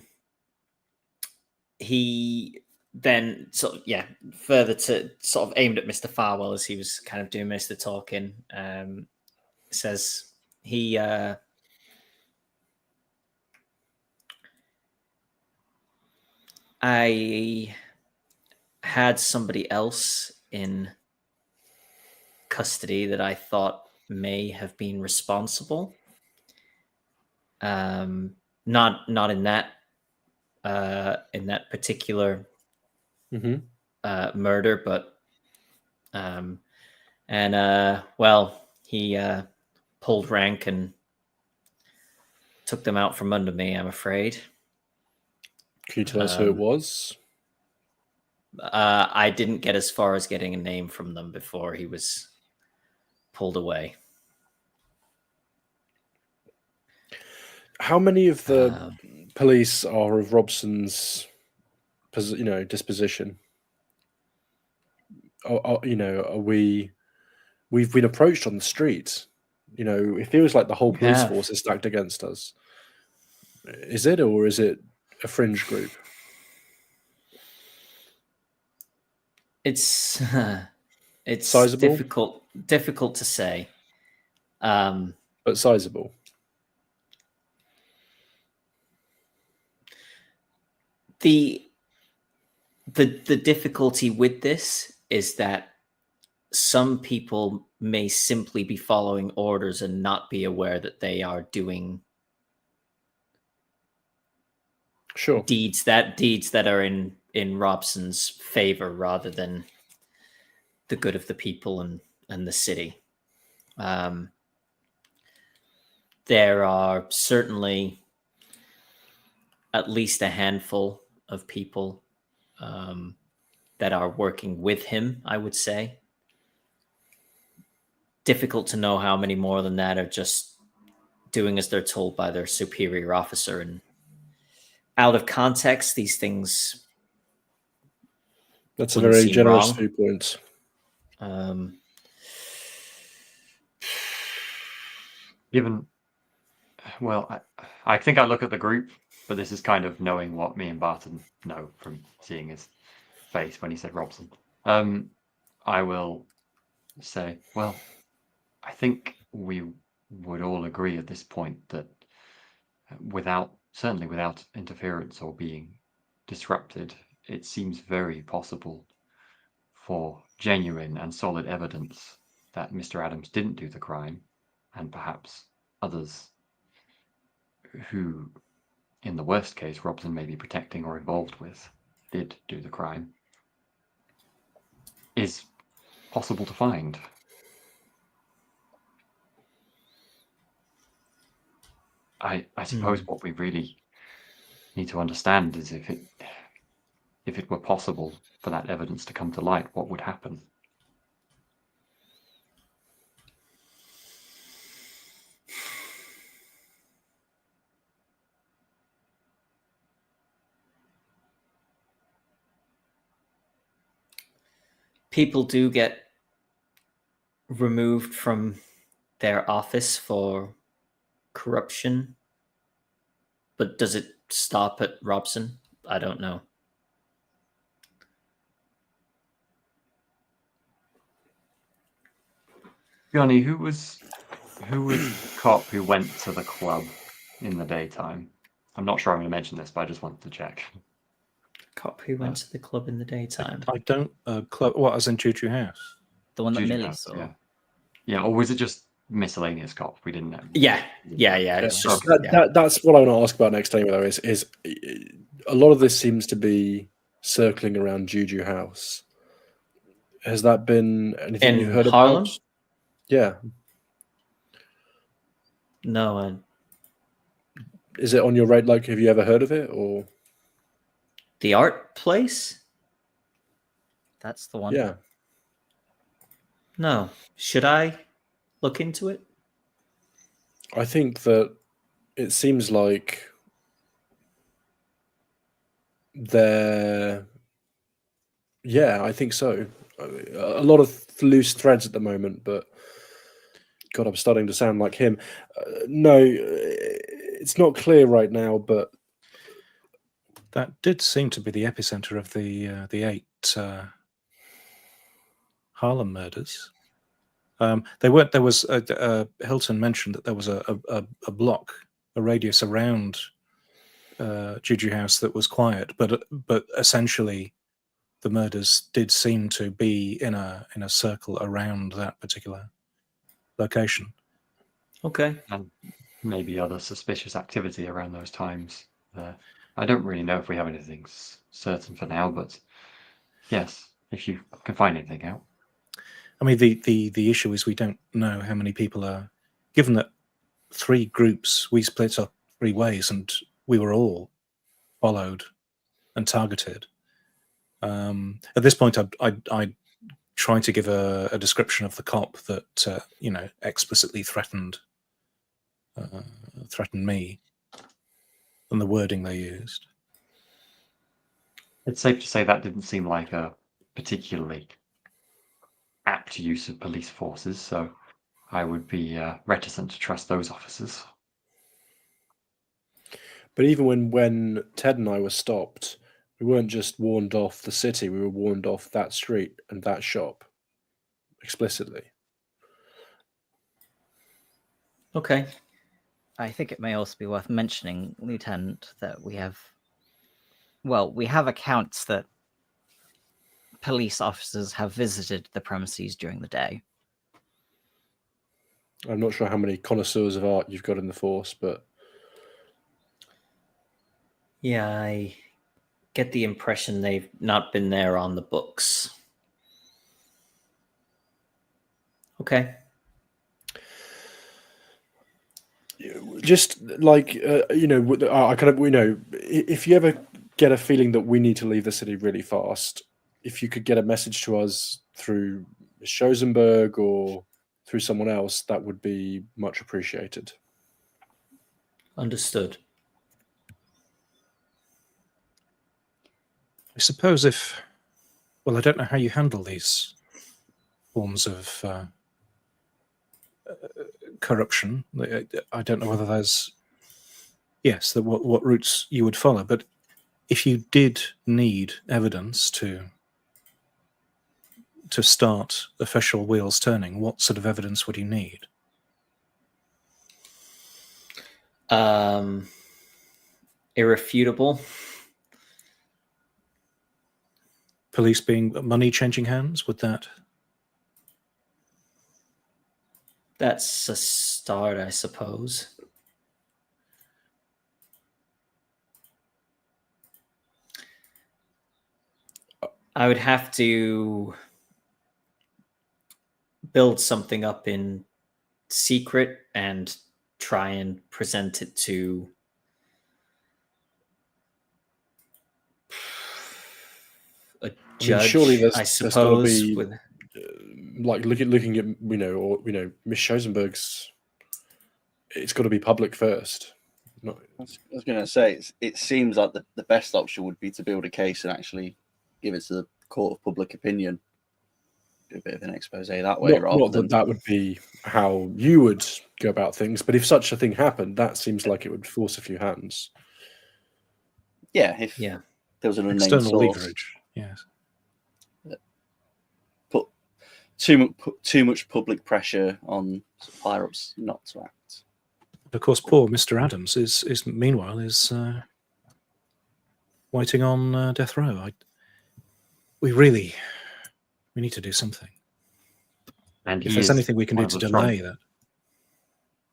he then further to sort of aimed at Mr. Farwell as he was kind of doing most of the talking, says he I had somebody else in custody that I thought may have been responsible. Not in that particular murder, but well, he pulled rank and took them out from under me, I'm afraid. Can you tell us who it was? I didn't get as far as getting a name from them before he was pulled away. How many of the police are of Robson's, disposition? We've been approached on the street. You know, it feels like the whole police force is stacked against us. Is it, or is it a fringe group? It's sizable? difficult to say. But sizable. The difficulty with this is that some people may simply be following orders and not be aware that they are doing deeds that are in Robson's favor rather than the good of the people and the city. There are certainly at least a handful of people that are working with him, I would say. Difficult to know how many more than that are just doing as they're told by their superior officer. And out of context, these things That's a wouldn't very seem generous wrong. viewpoint. Given, well, I think I look at the group, but this is kind of knowing what me and Barton know from seeing his face when he said Robson. I will say, well, I think we would all agree at this point that certainly without interference or being disrupted, it seems very possible for genuine and solid evidence that Mr. Adams didn't do the crime, and perhaps others who, in the worst case, Robson may be protecting or involved with, did do the crime, is possible to find. I suppose what we really need to understand is if it were possible for that evidence to come to light, what would happen? People do get removed from their office for corruption, but does it stop at Robson? I don't know. Jonny, who was the cop who went to the club in the daytime? I'm not sure I'm going to mention this, but I just wanted to check. Cop who went to the club in the daytime. I don't club. What, as in Juju House? The one that Juju Millie House, saw. Yeah, or was it just miscellaneous cop? We didn't know. Yeah. It's just That's what I want to ask about next time, though. Is a lot of this seems to be circling around Juju House. Has that been anything in you've heard Harlem? about? Yeah. No, Is it on your radar? Like, have you ever heard of it? Or the art place? That's the one. yeah. No. Should I look into it? I think that it seems like they're. Yeah, I think so. A lot of loose threads at the moment, but God, I'm starting to sound like him. No, it's not clear right now, but That did seem to be the epicenter of the 8 Harlem murders. There was Hilton mentioned that there was a block, a radius around Juju House that was quiet, but essentially the murders did seem to be in a circle around that particular location. Okay. And maybe other suspicious activity around those times there. I don't really know if we have anything certain for now, but yes, if you can find anything out. I mean, the issue is we don't know how many people are. Given that 3 groups, we split up 3 ways, and we were all followed and targeted. At this point, I try to give a description of the cop that explicitly threatened me, and the wording they used. It's safe to say that didn't seem like a particularly apt use of police forces, so I would be reticent to trust those officers. But even when Ted and I were stopped, we weren't just warned off the city, we were warned off that street and that shop explicitly. Okay. I think it may also be worth mentioning, Lieutenant, that we have accounts that police officers have visited the premises during the day. I'm not sure how many connoisseurs of art you've got in the force, but Yeah, I get the impression they've not been there on the books. Okay. Just like I kind of if you ever get a feeling that we need to leave the city really fast, if you could get a message to us through Schosenberg or through someone else, that would be much appreciated. Understood. I suppose I don't know how you handle these forms of corruption. I don't know whether there's what routes you would follow, but if you did need evidence to start official wheels turning, what sort of evidence would you need? Irrefutable. Police being money changing hands, would that? That's a start, I suppose. I would have to build something up in secret and try and present it to a judge. Surely I suppose there's with like looking at Miss Schosenberg's. It's got to be public first. I was going to say it seems like the best option would be to build a case and actually give it to the court of public opinion. Do a bit of an expose that way, Not that would be how you would go about things, but if such a thing happened, that seems like it would force a few hands. Yeah, if there was an unnamed external source. leverage. Yes. Put too much public pressure on higher ups not to act. Of course, poor Mr. Adams is meanwhile waiting on death row. We need to do something. And if there's anything we can do to delay that.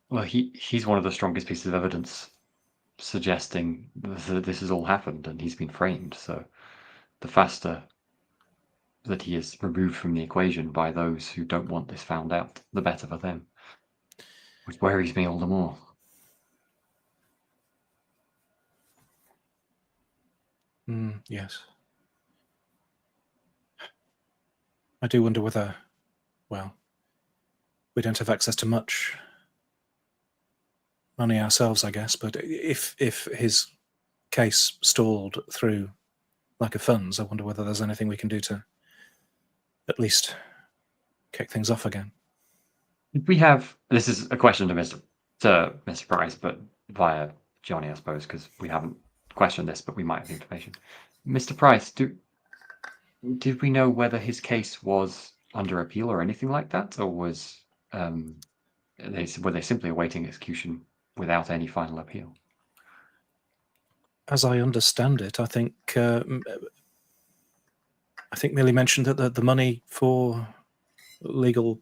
Well, he's one of the strongest pieces of evidence suggesting that this has all happened and he's been framed. So the faster that he is removed from the equation by those who don't want this found out, the better for them. Which worries me all the more. Yes. I do wonder whether, we don't have access to much money ourselves, I guess, but if his case stalled through lack of funds, I wonder whether there's anything we can do to at least kick things off again. This is a question to Mr. Price, but via Jonny, I suppose, because we haven't questioned this, but we might have the information. Mr. Price, did we know whether his case was under appeal or anything like that, or were they simply awaiting execution without any final appeal? As I understand it, I think Millie mentioned that the money for legal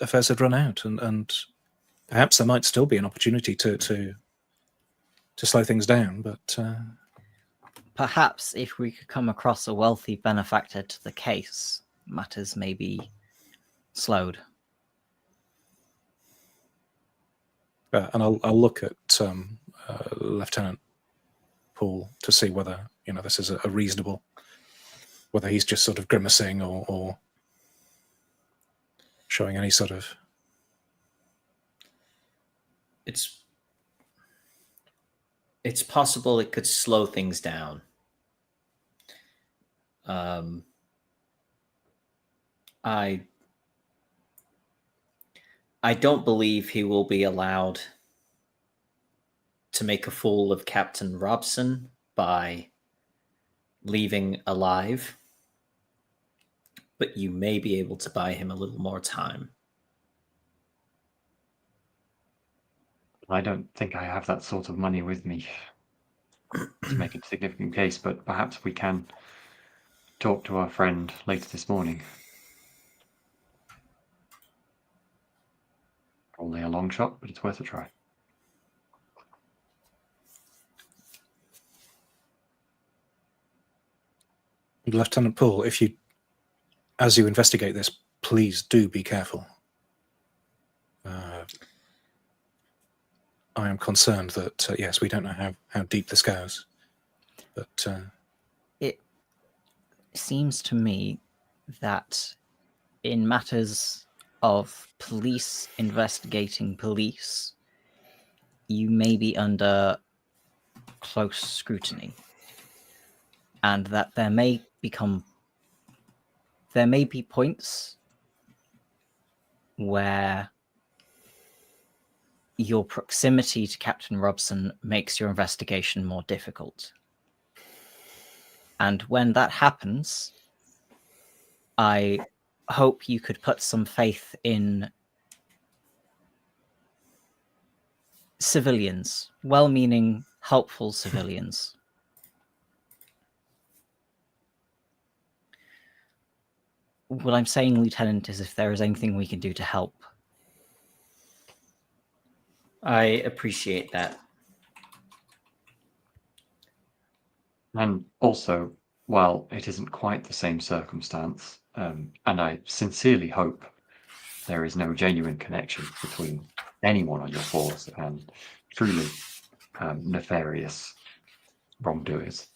affairs had run out, and perhaps there might still be an opportunity to slow things down, but perhaps if we could come across a wealthy benefactor to the case, matters may be slowed. And I'll look at Lieutenant Poole to see whether this is a reasonable, whether he's just sort of grimacing or showing any sort of. It's possible it could slow things down. I don't believe he will be allowed to make a fool of Captain Robson by leaving alive, but you may be able to buy him a little more time. I don't think I have that sort of money with me to make a significant case, but perhaps we can talk to our friend later this morning. Probably a long shot, but it's worth a try. Lieutenant Poole, as you investigate this, please do be careful. I am concerned that yes, we don't know how deep this goes, but it seems to me that in matters of police investigating police, you may be under close scrutiny, and that there may be points where your proximity to Captain Robson makes your investigation more difficult. And when that happens, I hope you could put some faith in civilians, well-meaning, helpful civilians. What I'm saying, Lieutenant, is if there is anything we can do to help. I appreciate that. And also, while it isn't quite the same circumstance, and I sincerely hope there is no genuine connection between anyone on your force and truly nefarious wrongdoers.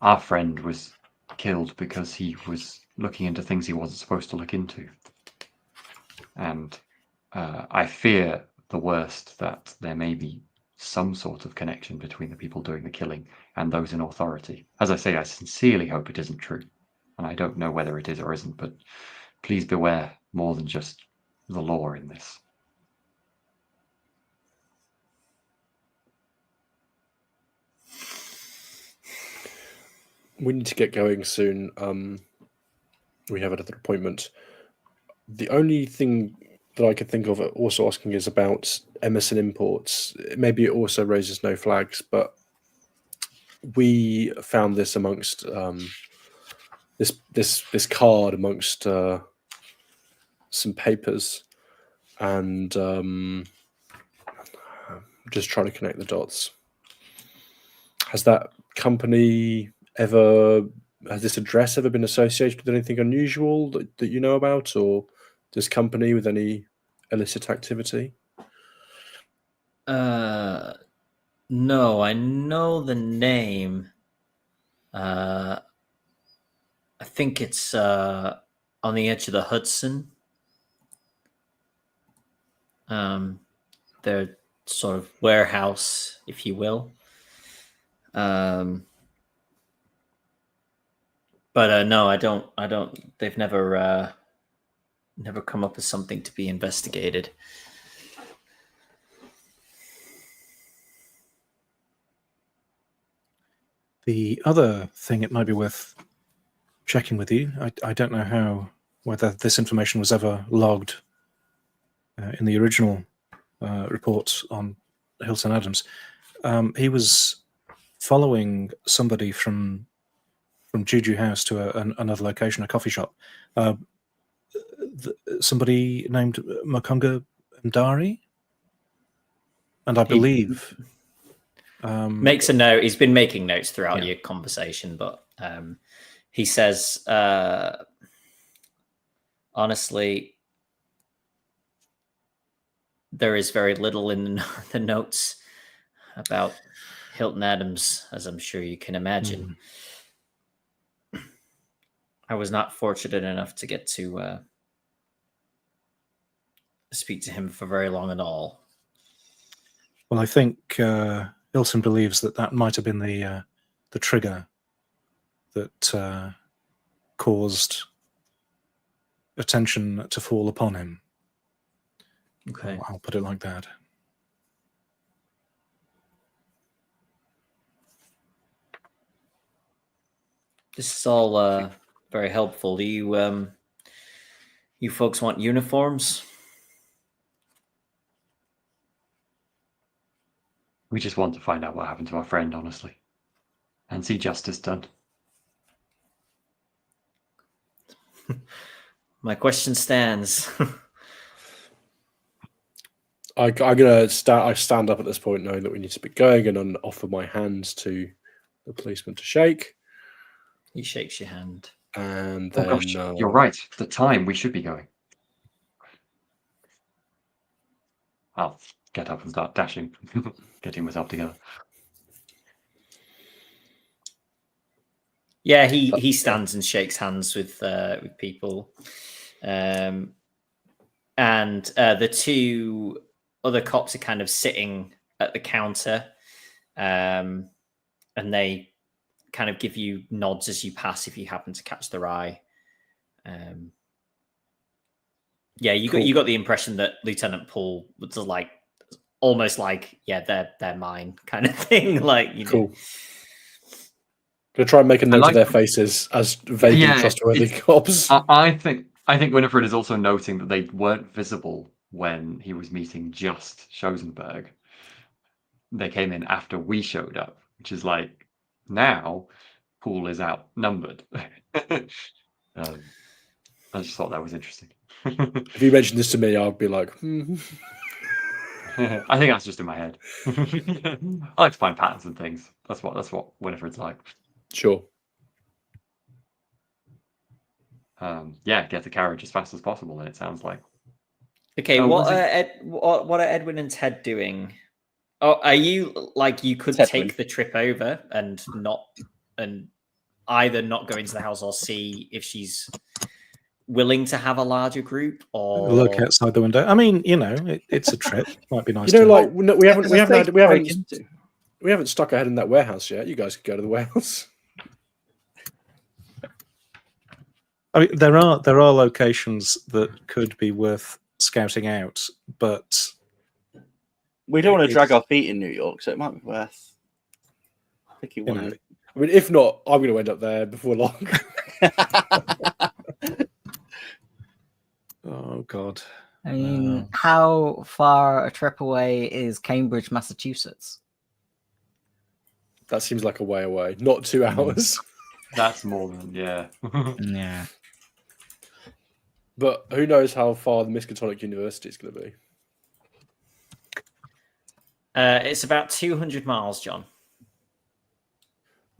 Our friend was killed because he was looking into things he wasn't supposed to look into. And I fear the worst, that there may be some sort of connection between the people doing the killing and those in authority. As I say, I sincerely hope it isn't true. And I don't know whether it is or isn't, but please beware more than just the law in this. We need to get going soon. We have another appointment. The only thing that I could think of also asking is about Emerson Imports. Maybe it also raises no flags, but we found this amongst this card amongst some papers, and just trying to connect the dots. Has that company has this address ever been associated with anything unusual that you know about, or this company with any illicit activity? No, I know the name. I think it's on the edge of the Hudson. Their sort of warehouse, if you will. But no, I don't. They've never come up with something to be investigated. the other thing it might be worth checking with you, I don't know whether this information was ever logged in the original report on Hilton Adams. He was following somebody from Juju House to another location, a coffee shop. Somebody named Makunga Mdari, and I believe makes a note. He's been making notes throughout your conversation, but he says, honestly, there is very little in the notes about Hilton Adams, as I'm sure you can imagine. I was not fortunate enough to get to speak to him for very long at all. Well, I think Hilton believes that might have been the trigger that caused attention to fall upon him. Okay. I'll put it like that. This is all very helpful. Do you folks want uniforms? We just want to find out what happened to our friend, honestly, and see justice done. My question stands. I stand up at this point, knowing that we need to be going, and offer my hand to the policeman to shake. He shakes your hand. And Oh then gosh, you're right. The time we should be going. I'll get up and start dashing, getting myself together. Yeah, he stands and shakes hands with people, and the two other cops are kind of sitting at the counter, and they kind of give you nods as you pass if you happen to catch their eye. Yeah, you got the impression that Lieutenant Paul was like almost like, yeah, they're mine kind of thing. Like, you know. Cool. Gonna try and make a note of their faces as vaguely trustworthy cops. I think Winifred is also noting that they weren't visible when he was meeting just Schoenberg. They came in after we showed up, which is like, now Paul is outnumbered. I just thought that was interesting. If you mentioned this to me, I'd be like, I think that's just in my head. I like to find patterns and things. That's what Winifred's like. Sure. Get the carriage as fast as possible. Then it sounds like. Okay, what are Edwin and Ted doing? Oh, are you like you could take the trip over and either not go into the house or see if she's willing to have a larger group, or look outside the window? I mean, it's a trip. Might be nice. We haven't stuck our head in that warehouse yet. You guys could go to the warehouse. I mean, there are locations that could be worth scouting out, but we don't want to drag our feet in New York, so it might be worth picking one. I mean, if not, I'm going to end up there before long. Oh God! I mean, how far a trip away is Cambridge, Massachusetts? That seems like a way away. Not 2 hours. That's more than Yeah. But who knows how far the Miskatonic University is going to be? It's about 200 miles, John.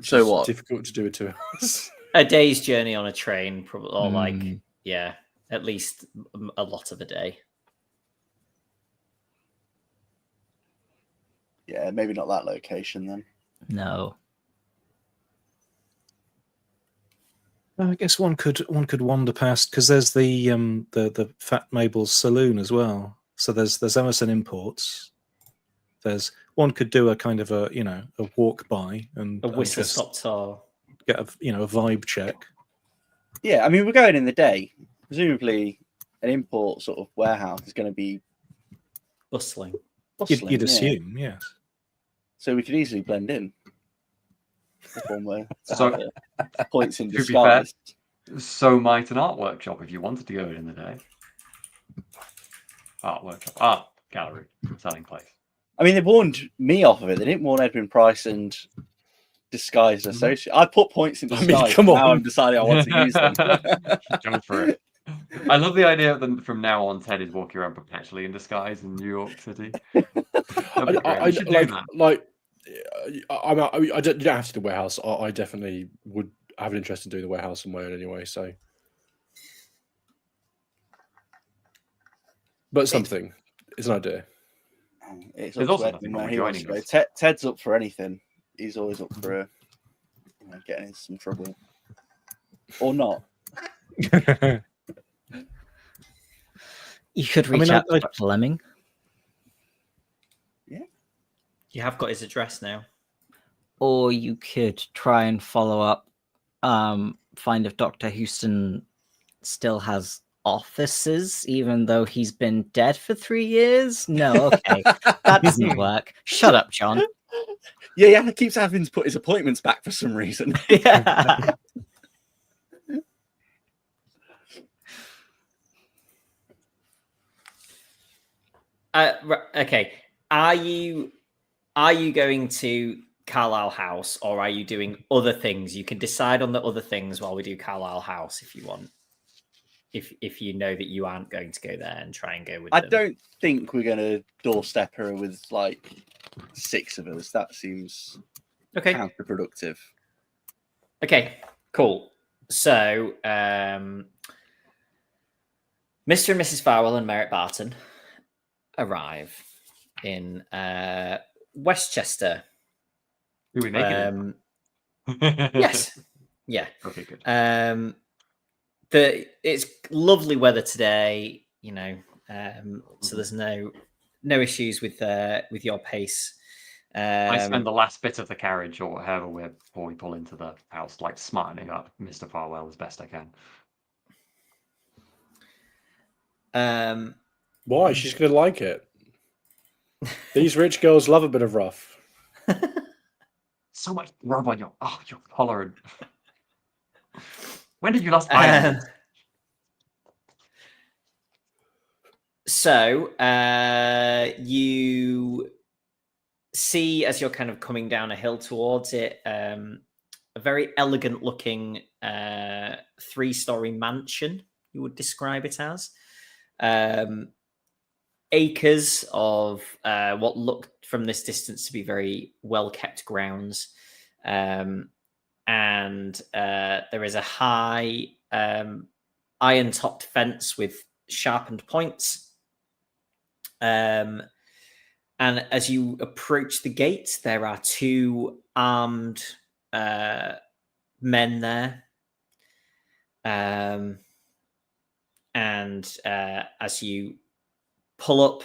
So what? Difficult to do in 2 hours. A day's journey on a train, probably, or at least a lot of a day. Yeah, maybe not that location then. No. I guess one could wander past, because there's the Fat Mabel's saloon as well. So there's Emerson Imports. There's one could do a kind of a walk by and a whistle stop tour, get a vibe check. Yeah, I mean, we're going in the day. Presumably, an import sort of warehouse is going to be bustling. You'd assume, yes. So we could easily blend in. One way. So points in to be fair, disguise. so might an art workshop if you wanted to go in the day. Art workshop, art gallery, selling place. I mean, they warned me off of it. They didn't warn Edwin Price and disguised associate. I put points in disguise. I mean, come on. Now I'm deciding I want to use them. Go for it. I love the idea that from now on, Ted is walking around perpetually in disguise in New York City. You don't have to do the warehouse. I definitely would have an interest in doing the warehouse on my own anyway. So, but it's an idea. It's also nothing wrong with joining us. Ted's up for anything. He's always up for getting into some trouble, or not. You could reach out to Dr. Lemming. Yeah. You have got his address now. Or you could try and follow up, find if Dr. Houston still has offices, even though he's been dead for 3 years. No, okay. That doesn't work. Shut up, John. Yeah, he keeps having to put his appointments back for some reason. Yeah. Okay. Are you going to Carlyle House, or are you doing other things? You can decide on the other things while we do Carlyle House if you want. If you know that you aren't going to go there and try and go with them. I don't think we're going to doorstep her with like 6 of us. That seems counterproductive. Okay, cool. So, Mr. and Mrs. Farwell and Merritt Barton arrive. in Westchester. Do we make it? Yes. Yeah. Okay, good. It's lovely weather today, so there's no issues with your pace. I spend the last bit of the carriage or however we're before we pull into the house, like smartening up Mr. Farwell as best I can. Why? She's gonna like it. These rich girls love a bit of rough. So much rub on your collar. When did you last iron it? So you see, as you're kind of coming down a hill towards it, a very elegant looking 3-story mansion, you would describe it as. Acres of what looked from this distance to be very well kept grounds. And there is a high iron topped fence with sharpened points. And as you approach the gate, there are 2 armed men there. And as you pull up,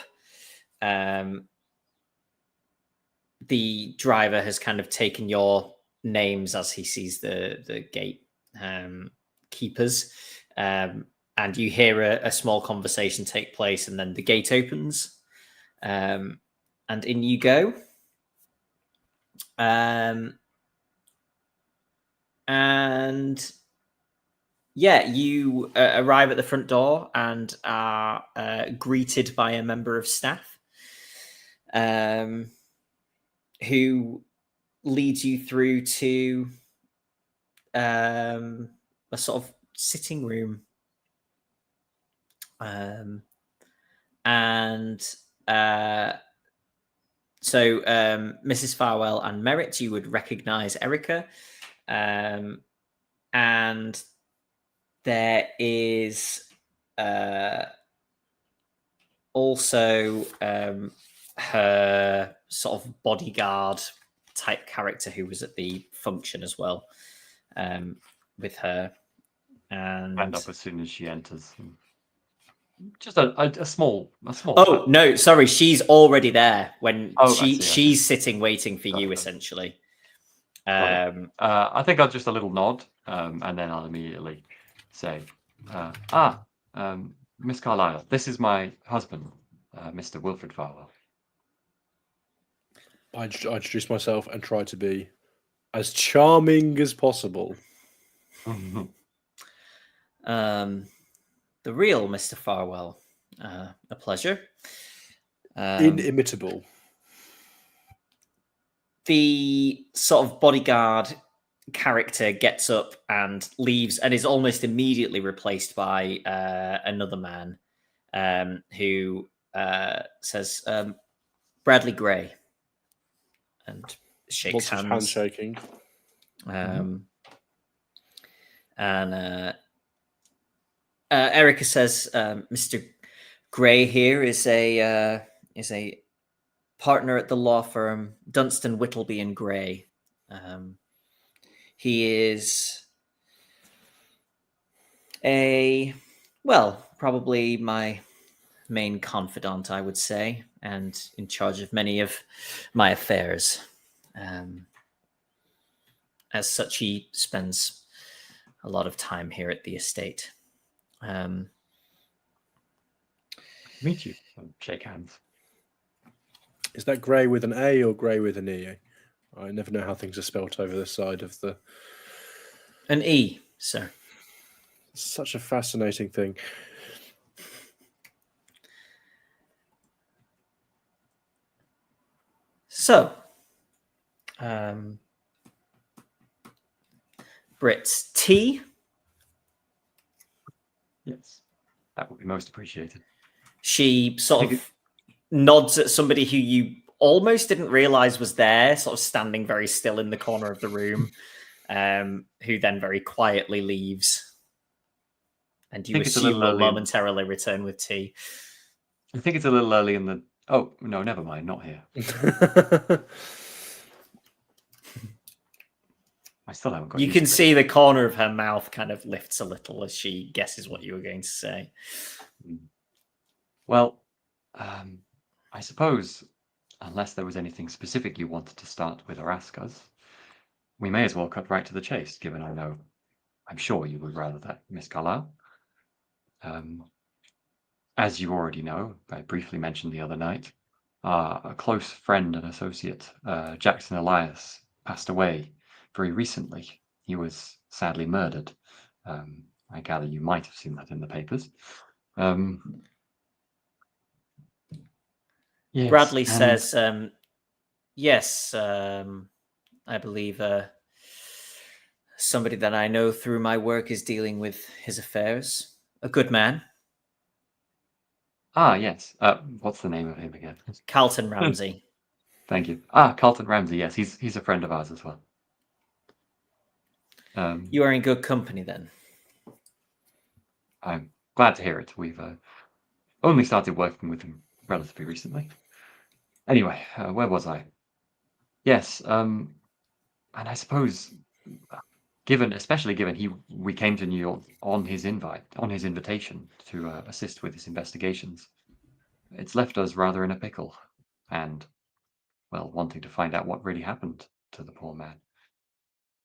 the driver has kind of taken your names as he sees the gate keepers. And you hear a small conversation take place, and then the gate opens, and in you go. And yeah, you arrive at the front door and are greeted by a member of staff, who leads you through to a sort of sitting room. So Mrs. Farwell and Merritt, you would recognize Erica. And there is also her sort of bodyguard type character who was at the function as well, with her. And up as soon as she enters. Just a small. Oh no, sorry, she's already there when I see. Sitting waiting for you essentially. I think I'll just a little nod, and then I'll immediately say, Miss Carlyle, this is my husband, Mr. Wilfred Farwell. I introduce myself and try to be as charming as possible. The real Mr. Farwell. A pleasure. Inimitable. The sort of bodyguard character gets up and leaves and is almost immediately replaced by another man who says, Bradley Gray, and shakes hands. Handshaking. And Erica says, Mr. Gray here is a partner at the law firm Dunstan, Whittleby and Gray. He is probably my main confidant, I would say, and in charge of many of my affairs. As such, he spends a lot of time here at the estate. Meet you. Shake hands. Is that Gray with an A or Gray with an E? I never know how things are spelt over this side of the... An E, sir. Such a fascinating thing. So, Brits, tea? Yes, that would be most appreciated. She sort of nods at somebody who you almost didn't realize was there, sort of standing very still in the corner of the room, who then very quietly leaves. And you assume will momentarily return with tea. I think it's a little early in the Oh, no, never mind. Not here. I still haven't got You used can to it. see the corner of her mouth kind of lifts a little as she guesses what you were going to say. Well, I suppose, unless there was anything specific you wanted to start with or ask us, we may as well cut right to the chase, given I'm sure you would rather that, Miss Carlyle. As you already know, I briefly mentioned the other night, a close friend and associate, Jackson Elias, passed away very recently. He was sadly murdered. I gather you might have seen that in the papers. Yes, Bradley and says, yes, I believe somebody that I know through my work is dealing with his affairs. A good man. yes. What's the name of him again? Carlton Ramsey. Thank you. Carlton Ramsey. Yes, he's a friend of ours as well. You are in good company then. I'm glad to hear it. We've only started working with him relatively recently. Anyway, where was I? Yes, and I suppose, especially given we came to New York on his invitation to assist with his investigations, it's left us rather in a pickle, and well, wanting to find out what really happened to the poor man.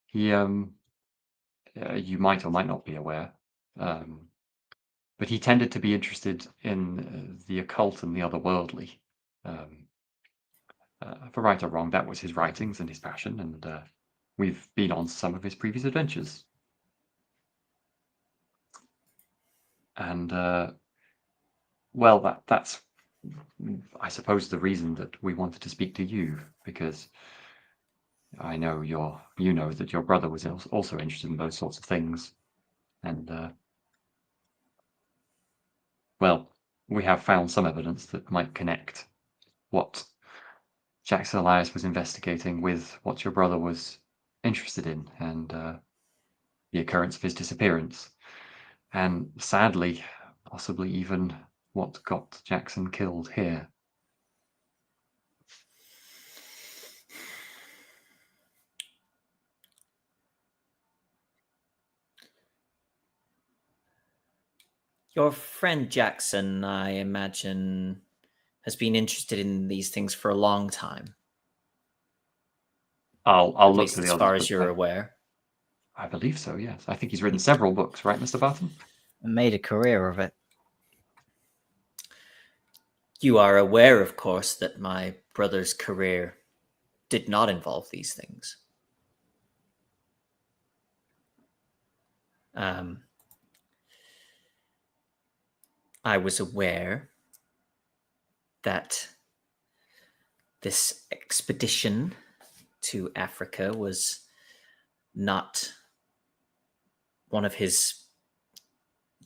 He, you might or might not be aware, but he tended to be interested in the occult and the otherworldly. For right or wrong, that was his writings and his passion, and we've been on some of his previous adventures. And well, that's I suppose the reason that we wanted to speak to you, because I know you know that your brother was also interested in those sorts of things, and well, we have found some evidence that might connect what Jackson Elias was investigating with what your brother was interested in, and the occurrence of his disappearance, and sadly, possibly even what got Jackson killed here. Your friend Jackson, I imagine, has been interested in these things for a long time. I'll At look least to the as others, far as but you're aware. I believe so, yes. I think he's written several books, right, Mr. Barton? And made a career of it. You are aware, of course, that my brother's career did not involve these things. I was aware that this expedition to Africa was not one of his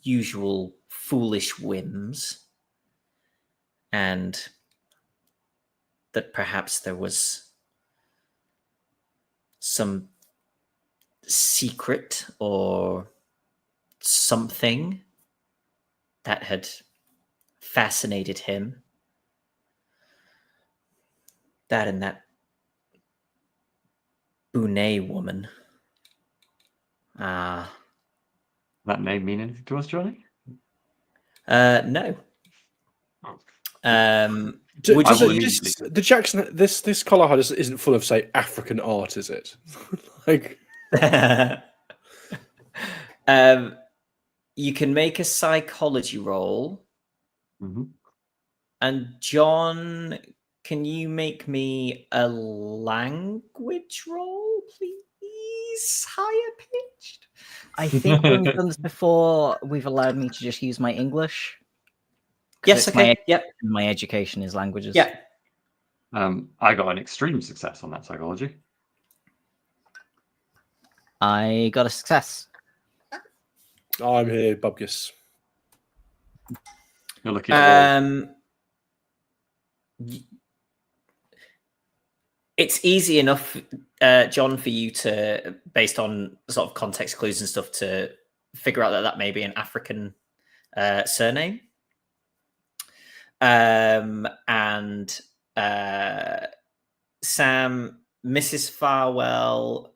usual foolish whims, and that perhaps there was some secret or something that had fascinated him. That and that Bonet woman. That name mean anything to us, Johnny? No. The Jackson, this Carlyle isn't full of, say, African art, is it? Like, you can make a psychology roll. Mm-hmm. And John, can you make me a language roll, please? Higher pitched. I think when we've done this before, we've allowed me to just use my English. Yes, okay. Yep. My education is languages. Yeah. I got an extreme success on that psychology. I got a success. I'm here, Bubgus. You're looking at it's easy enough, John, for you to, based on sort of context clues and stuff, to figure out that may be an African surname. And and Sam, Mrs. Farwell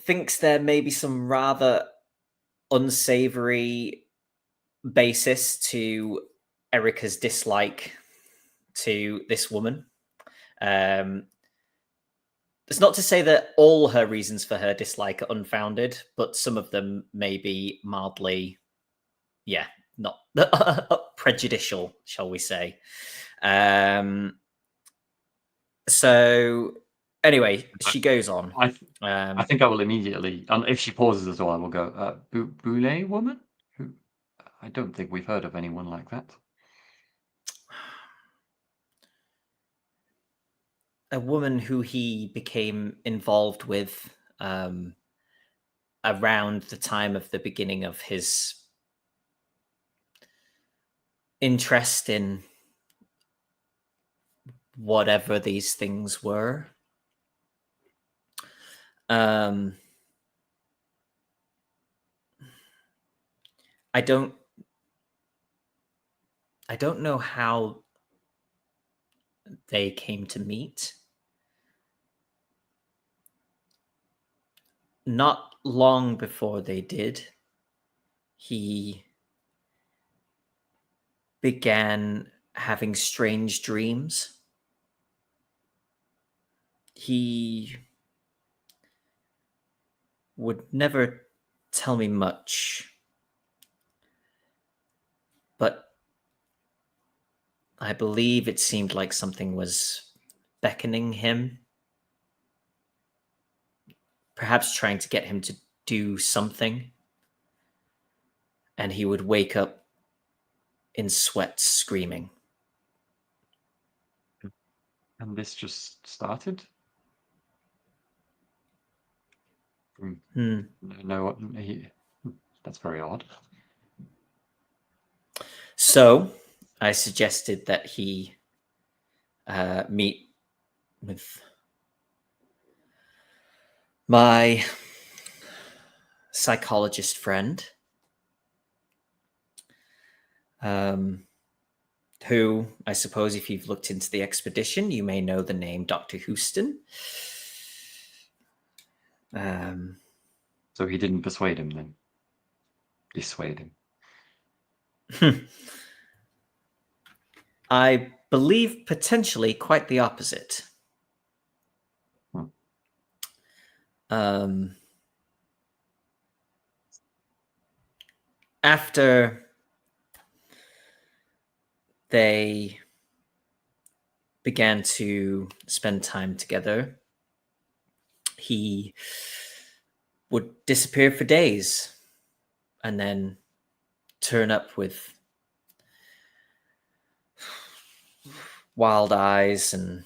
thinks there may be some rather unsavory basis to Erica's dislike to this woman. It's not to say that all her reasons for her dislike are unfounded, but some of them may be mildly, not prejudicial, shall we say. So anyway, she goes on. I think I will immediately, if she pauses as well, I will go, Boulay woman? Who? I don't think we've heard of anyone like that. A woman who he became involved with around the time of the beginning of his interest in whatever these things were. I don't know how they came to meet. Not long before they did, he began having strange dreams. He would never tell me much, but I believe it seemed like something was beckoning him, perhaps trying to get him to do something, and he would wake up in sweats screaming. And this just started? No, that's very odd. So I suggested that he meet with my psychologist friend, who I suppose if you've looked into the expedition, you may know the name Dr. Houston. So he didn't persuade him then? Dissuade him? I believe potentially quite the opposite. After they began to spend time together, he would disappear for days and then turn up with wild eyes and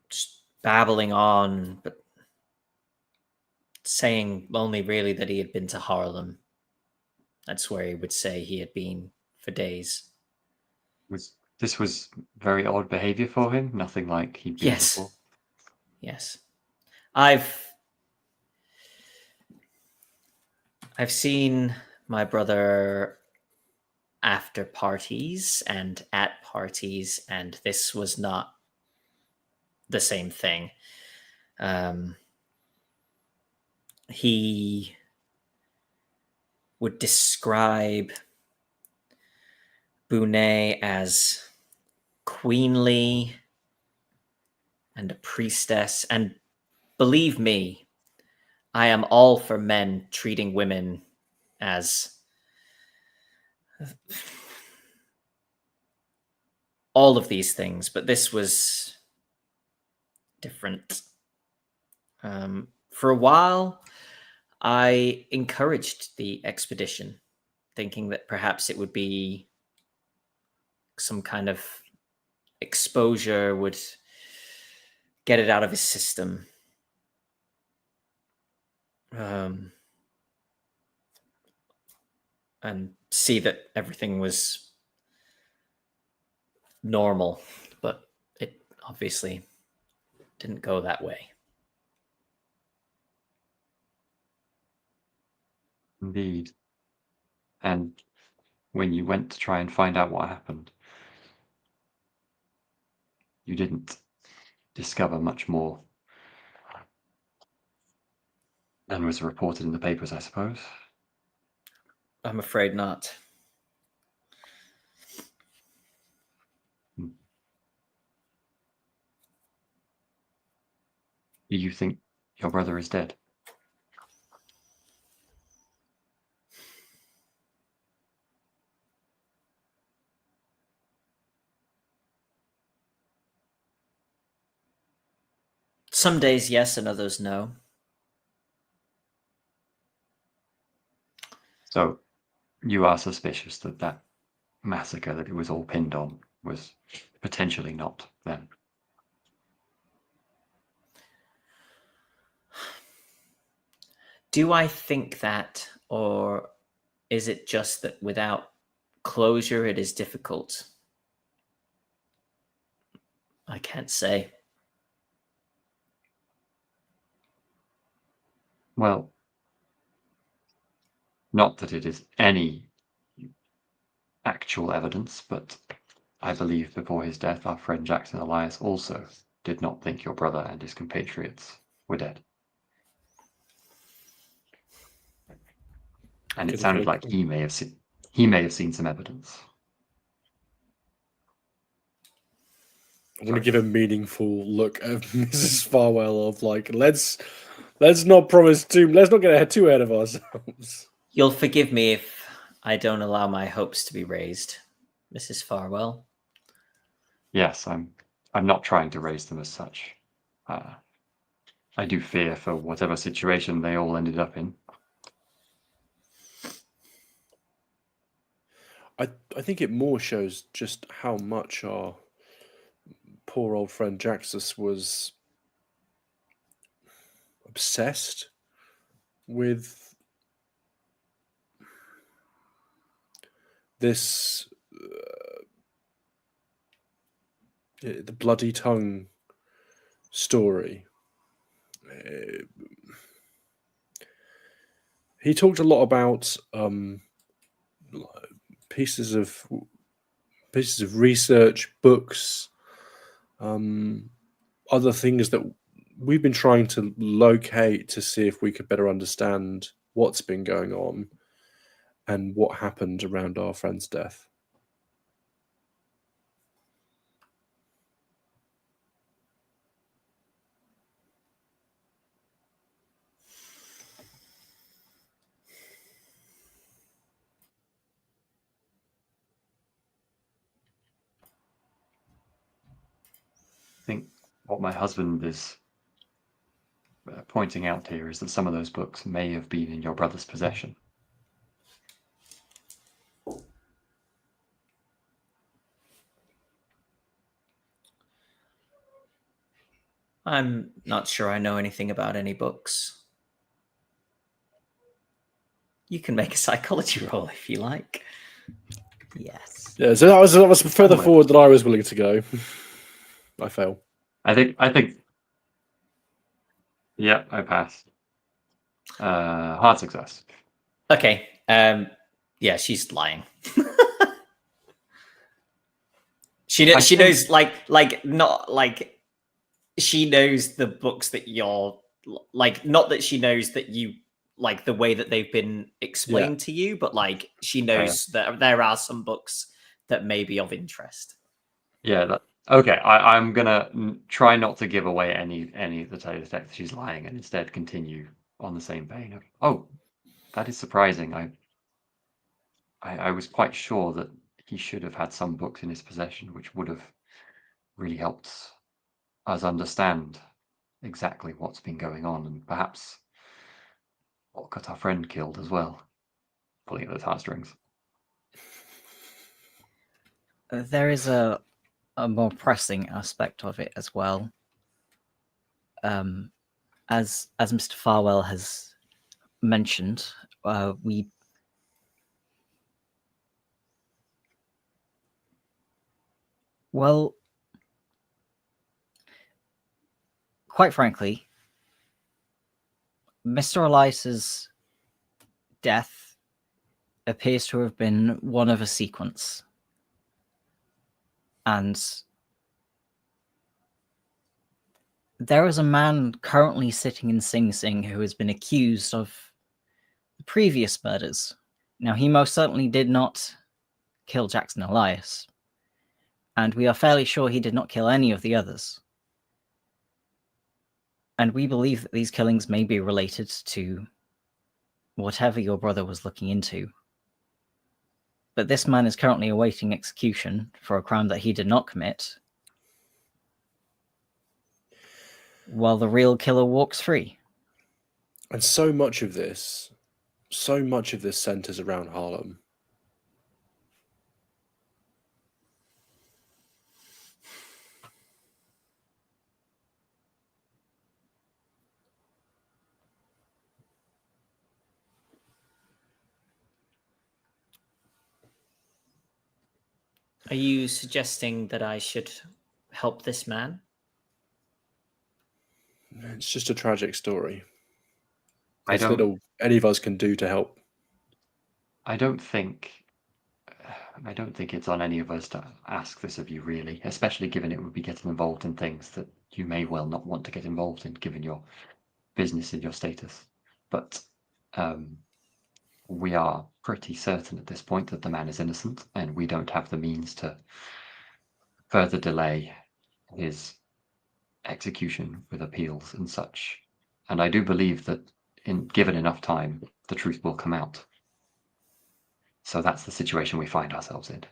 just babbling on, but saying only really that he had been to Harlem. That's where he would say he had been for days. This was very odd behavior for him? Nothing like he'd been before? Yes. I've seen my brother after parties and at parties, and this was not the same thing. He would describe Bonet as queenly and a priestess, and believe me, I am all for men treating women as all of these things, but this was different. For a while, I encouraged the expedition, thinking that perhaps it would be some kind of exposure, would get it out of his system. And see that everything was normal, but it obviously didn't go that way. Indeed. And when you went to try and find out what happened, you didn't discover much more than was reported in the papers, I suppose. I'm afraid not. Do you think your brother is dead? Some days yes, and others no. So you are suspicious that that massacre that it was all pinned on was potentially not then? Do I think that, or is it just that without closure it is difficult? I can't say. Well, not that it is any actual evidence, but I believe before his death, our friend Jackson Elias also did not think your brother and his compatriots were dead. And it sounded like he may have seen some evidence. I want to give a meaningful look at Mrs. Farwell of like, let's not promise let's not get too ahead of ourselves. You'll forgive me if I don't allow my hopes to be raised, Mrs. Farwell. Yes, I'm not trying to raise them as such. I do fear for whatever situation they all ended up in. I think it more shows just how much our poor old friend Jaxus was obsessed with this the bloody tongue story. He talked a lot about pieces of research, books, other things that we've been trying to locate to see if we could better understand what's been going on and what happened around our friend's death. I think what my husband is pointing out here is that some of those books may have been in your brother's possession. I'm not sure I know anything about any books. You can make a psychology roll if you like. Yes. Yeah, so that was further forward than I was willing to go. I fail. I think. Yeah, I passed. Hard success. Okay. Yeah, she's lying. She knows she knows the books that you're like, not that she knows that you like the way that they've been explained to you, but like she knows that there are some books that may be of interest. Yeah. Okay. I'm gonna try not to give away any of the tell you the fact that she's lying, and instead continue on the same vein of, oh, that is surprising. I was quite sure that he should have had some books in his possession, which would have really helped us understand exactly what's been going on, and perhaps what got our friend killed as well. Pulling at those heartstrings. There is a more pressing aspect of it as well. As Mr. Farwell has mentioned, we quite frankly, Mr. Elias's death appears to have been one of a sequence. And there is a man currently sitting in Sing Sing who has been accused of the previous murders. Now, he most certainly did not kill Jackson Elias, and we are fairly sure he did not kill any of the others. And we believe that these killings may be related to whatever your brother was looking into. But this man is currently awaiting execution for a crime that he did not commit, while the real killer walks free. And so much of this centers around Harlem. Are you suggesting that I should help this man? It's just a tragic story. I There's little any of us can do to help. I don't think it's on any of us to ask this of you, really, especially given it would be getting involved in things that you may well not want to get involved in, given your business and your status. But we are pretty certain at this point that the man is innocent, and we don't have the means to further delay his execution with appeals and such. And I do believe that given enough time, the truth will come out. So that's the situation we find ourselves in.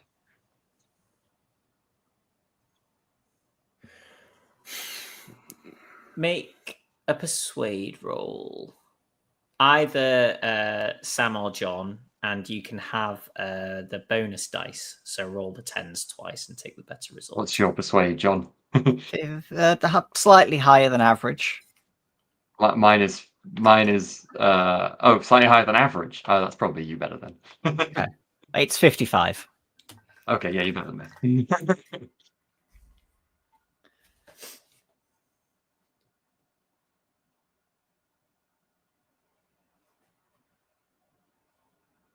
Make a persuade roll. Either Sam or John, and you can have the bonus dice. So roll the 10s twice and take the better result. What's your persuade, John? Slightly higher than average. Mine is slightly higher than average. Oh, that's probably you better then. Okay. It's 55. Okay, yeah, you better than me.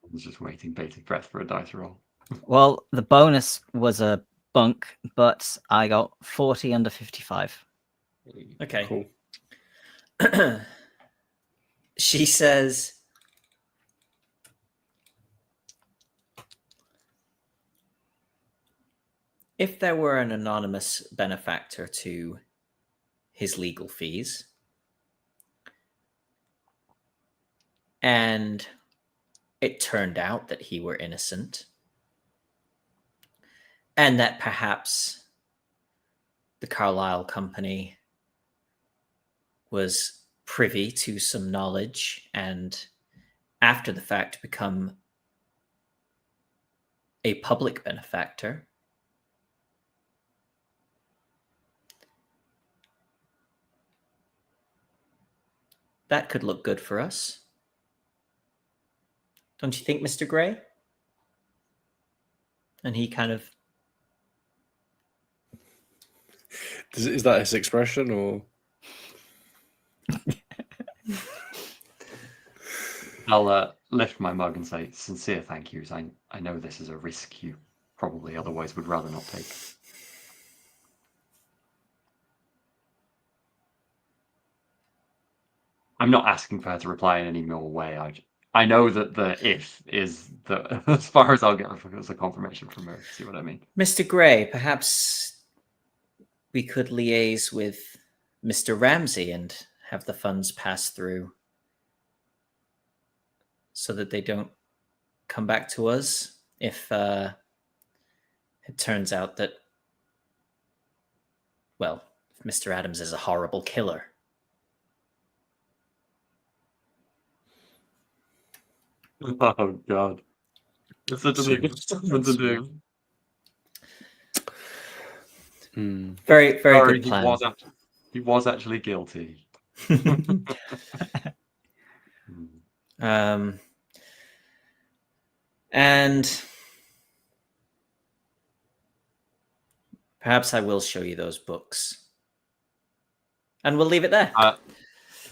I was just waiting bated breath for a dice roll. Well, the bonus was a bunk, but I got 40 under 55. Okay. Cool. She says, if there were an anonymous benefactor to his legal fees, and it turned out that he were innocent, and that perhaps the Carlyle company was privy to some knowledge and after the fact become a public benefactor, that could look good for us. Don't you think, Mr. Gray? And he kind of... Is that his expression, or...? I'll lift my mug and say sincere thank yous. I know this is a risk you probably otherwise would rather not take. I'm not asking for her to reply in any more way. I know that the if is the as far as I'll get as a confirmation from her. See what I mean? Mr. Gray, perhaps we could liaise with Mr. Ramsey and have the funds pass through so that they don't come back to us if it turns out that, well, if Mr. Adams is a horrible killer. Oh God, it's such a big statement to do. Very, very Sorry, good plan. He was actually guilty. And perhaps I will show you those books. And we'll leave it there.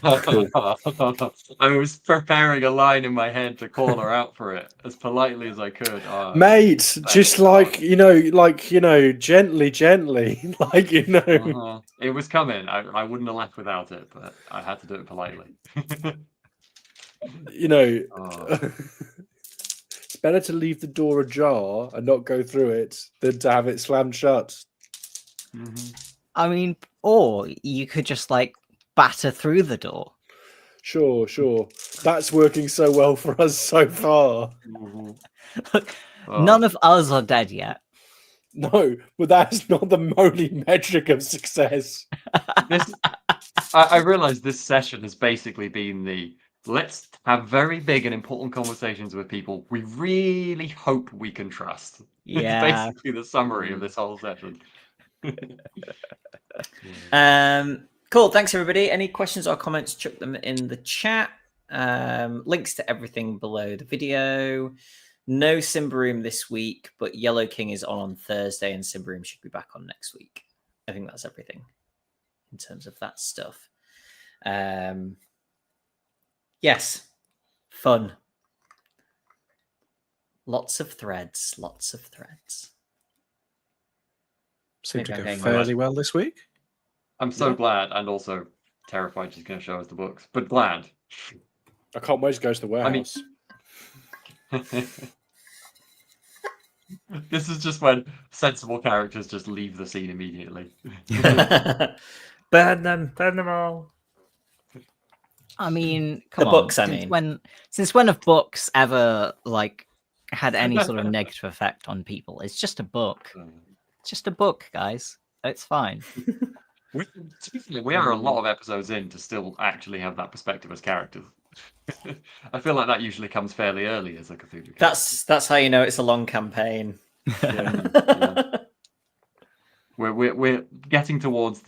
I was preparing a line in my head to call her out for it as politely as I could. Mate, just gently, It was coming. I wouldn't have left without it, but I had to do it politely. It's better to leave the door ajar and not go through it than to have it slammed shut. I mean, or you could just like batter through the door. Sure. That's working so well for us so far. None of us are dead yet. No, but that's not the only metric of success. I realize this session has basically been let's have very big and important conversations with people we really hope we can trust. Yeah. It's basically the summary of this whole session. Cool. Thanks, everybody. Any questions or comments, chuck them in the chat. Links to everything below the video. No Simba Room this week, but Yellow King is on Thursday, and Simba Room should be back on next week. I think that's everything in terms of that stuff. Yes, fun. Lots of threads. Seemed to go fairly well this week. I'm so glad, and also terrified she's going to show us the books, but glad. I can't wait to go to the warehouse. This is just when sensible characters just leave the scene immediately. Burn them all. I mean, come the on. Books, I mean. Since when have books ever like had any sort of negative effect on people? It's just a book. It's just a book, guys. It's fine. We are a lot of episodes in to still actually have that perspective as characters. I feel like that usually comes fairly early as a Cthulhu character. That's how you know it's a long campaign. Yeah. We're getting towards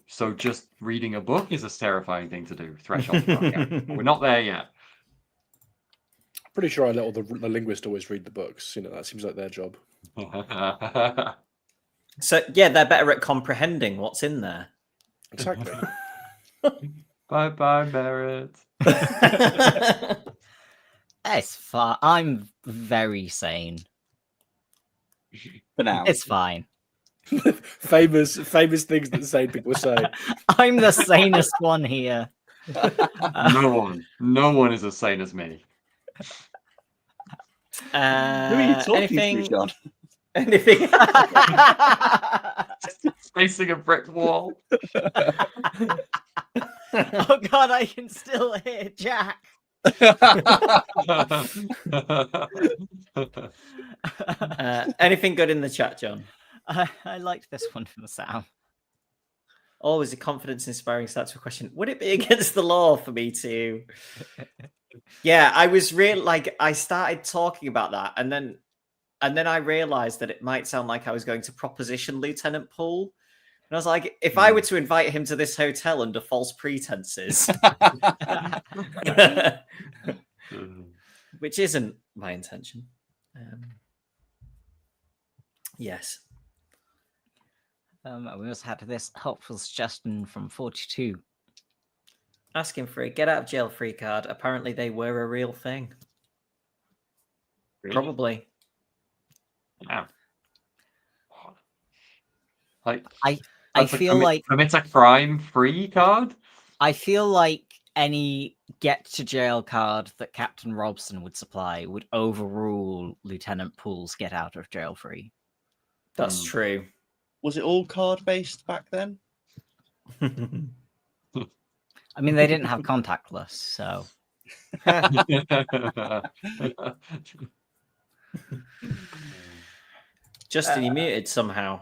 so just reading a book is a terrifying thing to do threshold. We're not there yet. Pretty sure I let all the linguists always read the books. That seems like their job. So yeah, they're better at comprehending what's in there. Exactly. Bye, Barrett. It's fine. I'm very sane. For now. It's fine. famous things that sane people say. I'm the sanest one here. No one is as sane as me. Who are you talking to, John? Anything? Facing a brick wall. Oh God, I can still hear Jack. Anything good in the chat, John? I liked this one from Sam. Always a confidence-inspiring start to a question. Would it be against the law for me to? Yeah, I was I started talking about that, and then I realized that it might sound like I was going to proposition Lieutenant Poole. And I was like, if I were to invite him to this hotel under false pretenses, which isn't my intention. Yes. We also had this helpful suggestion from 42. Asking for a get out of jail free card. Apparently they were a real thing. Really? Probably. Wow. I feel like commit a crime free card. I feel like any get to jail card that Captain Robson would supply would overrule Lieutenant Poole's get out of jail free. That's true. Was it all card based back then? I mean, they didn't have contactless, so. Justin, you muted somehow.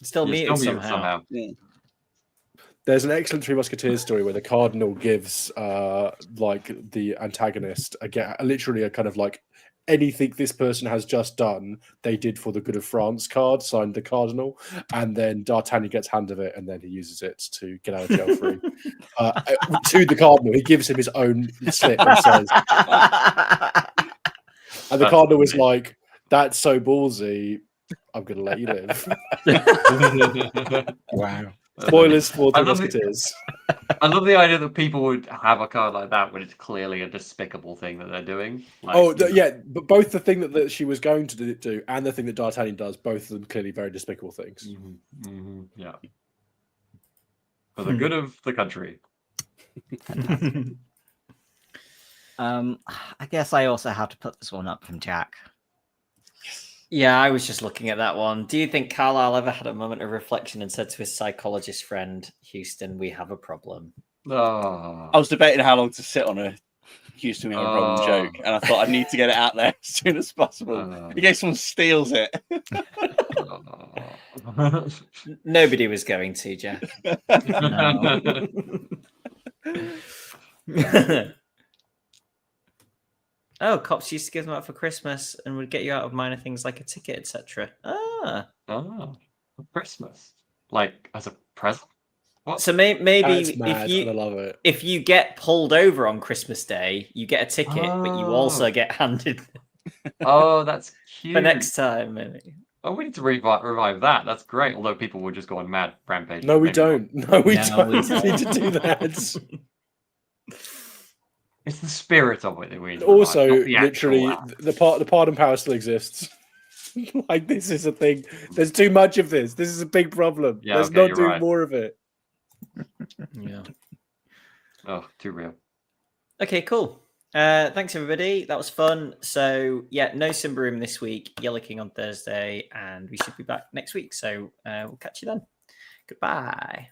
Still muted somehow. Yeah. There's an excellent Three Musketeers story where the Cardinal gives the antagonist literally a kind of like anything this person has just done, they did for the good of France card, signed the Cardinal, and then D'Artagnan gets hand of it, and then he uses it to get out of jail free. To the Cardinal, he gives him his own slip and says, and the Cardinal was like, "That's so ballsy. I'm going to let you live." Wow. Spoilers for I the love Musketeers. I love the idea that people would have a card like that when it's clearly a despicable thing that they're doing. Like, Yeah, but both the thing that she was going to do and the thing that D'Artagnan does, both of them clearly very despicable things. Yeah. For the good of the country. I guess I also have to put this one up from Jack. Yeah, I was just looking at that one. Do you think Carlyle ever had a moment of reflection and said to his psychologist friend, Houston, we have a problem? Oh. I was debating how long to sit on a Houston we have a problem joke, and I thought I need to get it out there as soon as possible in case someone steals it. Nobody was going to, Jeff. Oh, cops used to give them out for Christmas and would get you out of minor things like a ticket, etc. For Christmas, like as a present. What? So maybe That's mad, and I love it. if you get pulled over on Christmas Day, you get a ticket, but you also get handed. Oh, that's cute. For next time, maybe. Oh, we need to revive that. That's great. Although people were just going mad rampage. No, we don't. No, we don't. we We need to do that. It's the spirit of it that we need to Also, revive, not the literally, actual the pardon power still exists. Like, this is a thing. There's too much of this. This is a big problem. Yeah, Let's okay, not you're do right. more of it. Yeah. Oh, too real. Okay, cool. Thanks everybody. That was fun. So yeah, no Simba Room this week. Yellow King on Thursday, and we should be back next week. So we'll catch you then. Goodbye.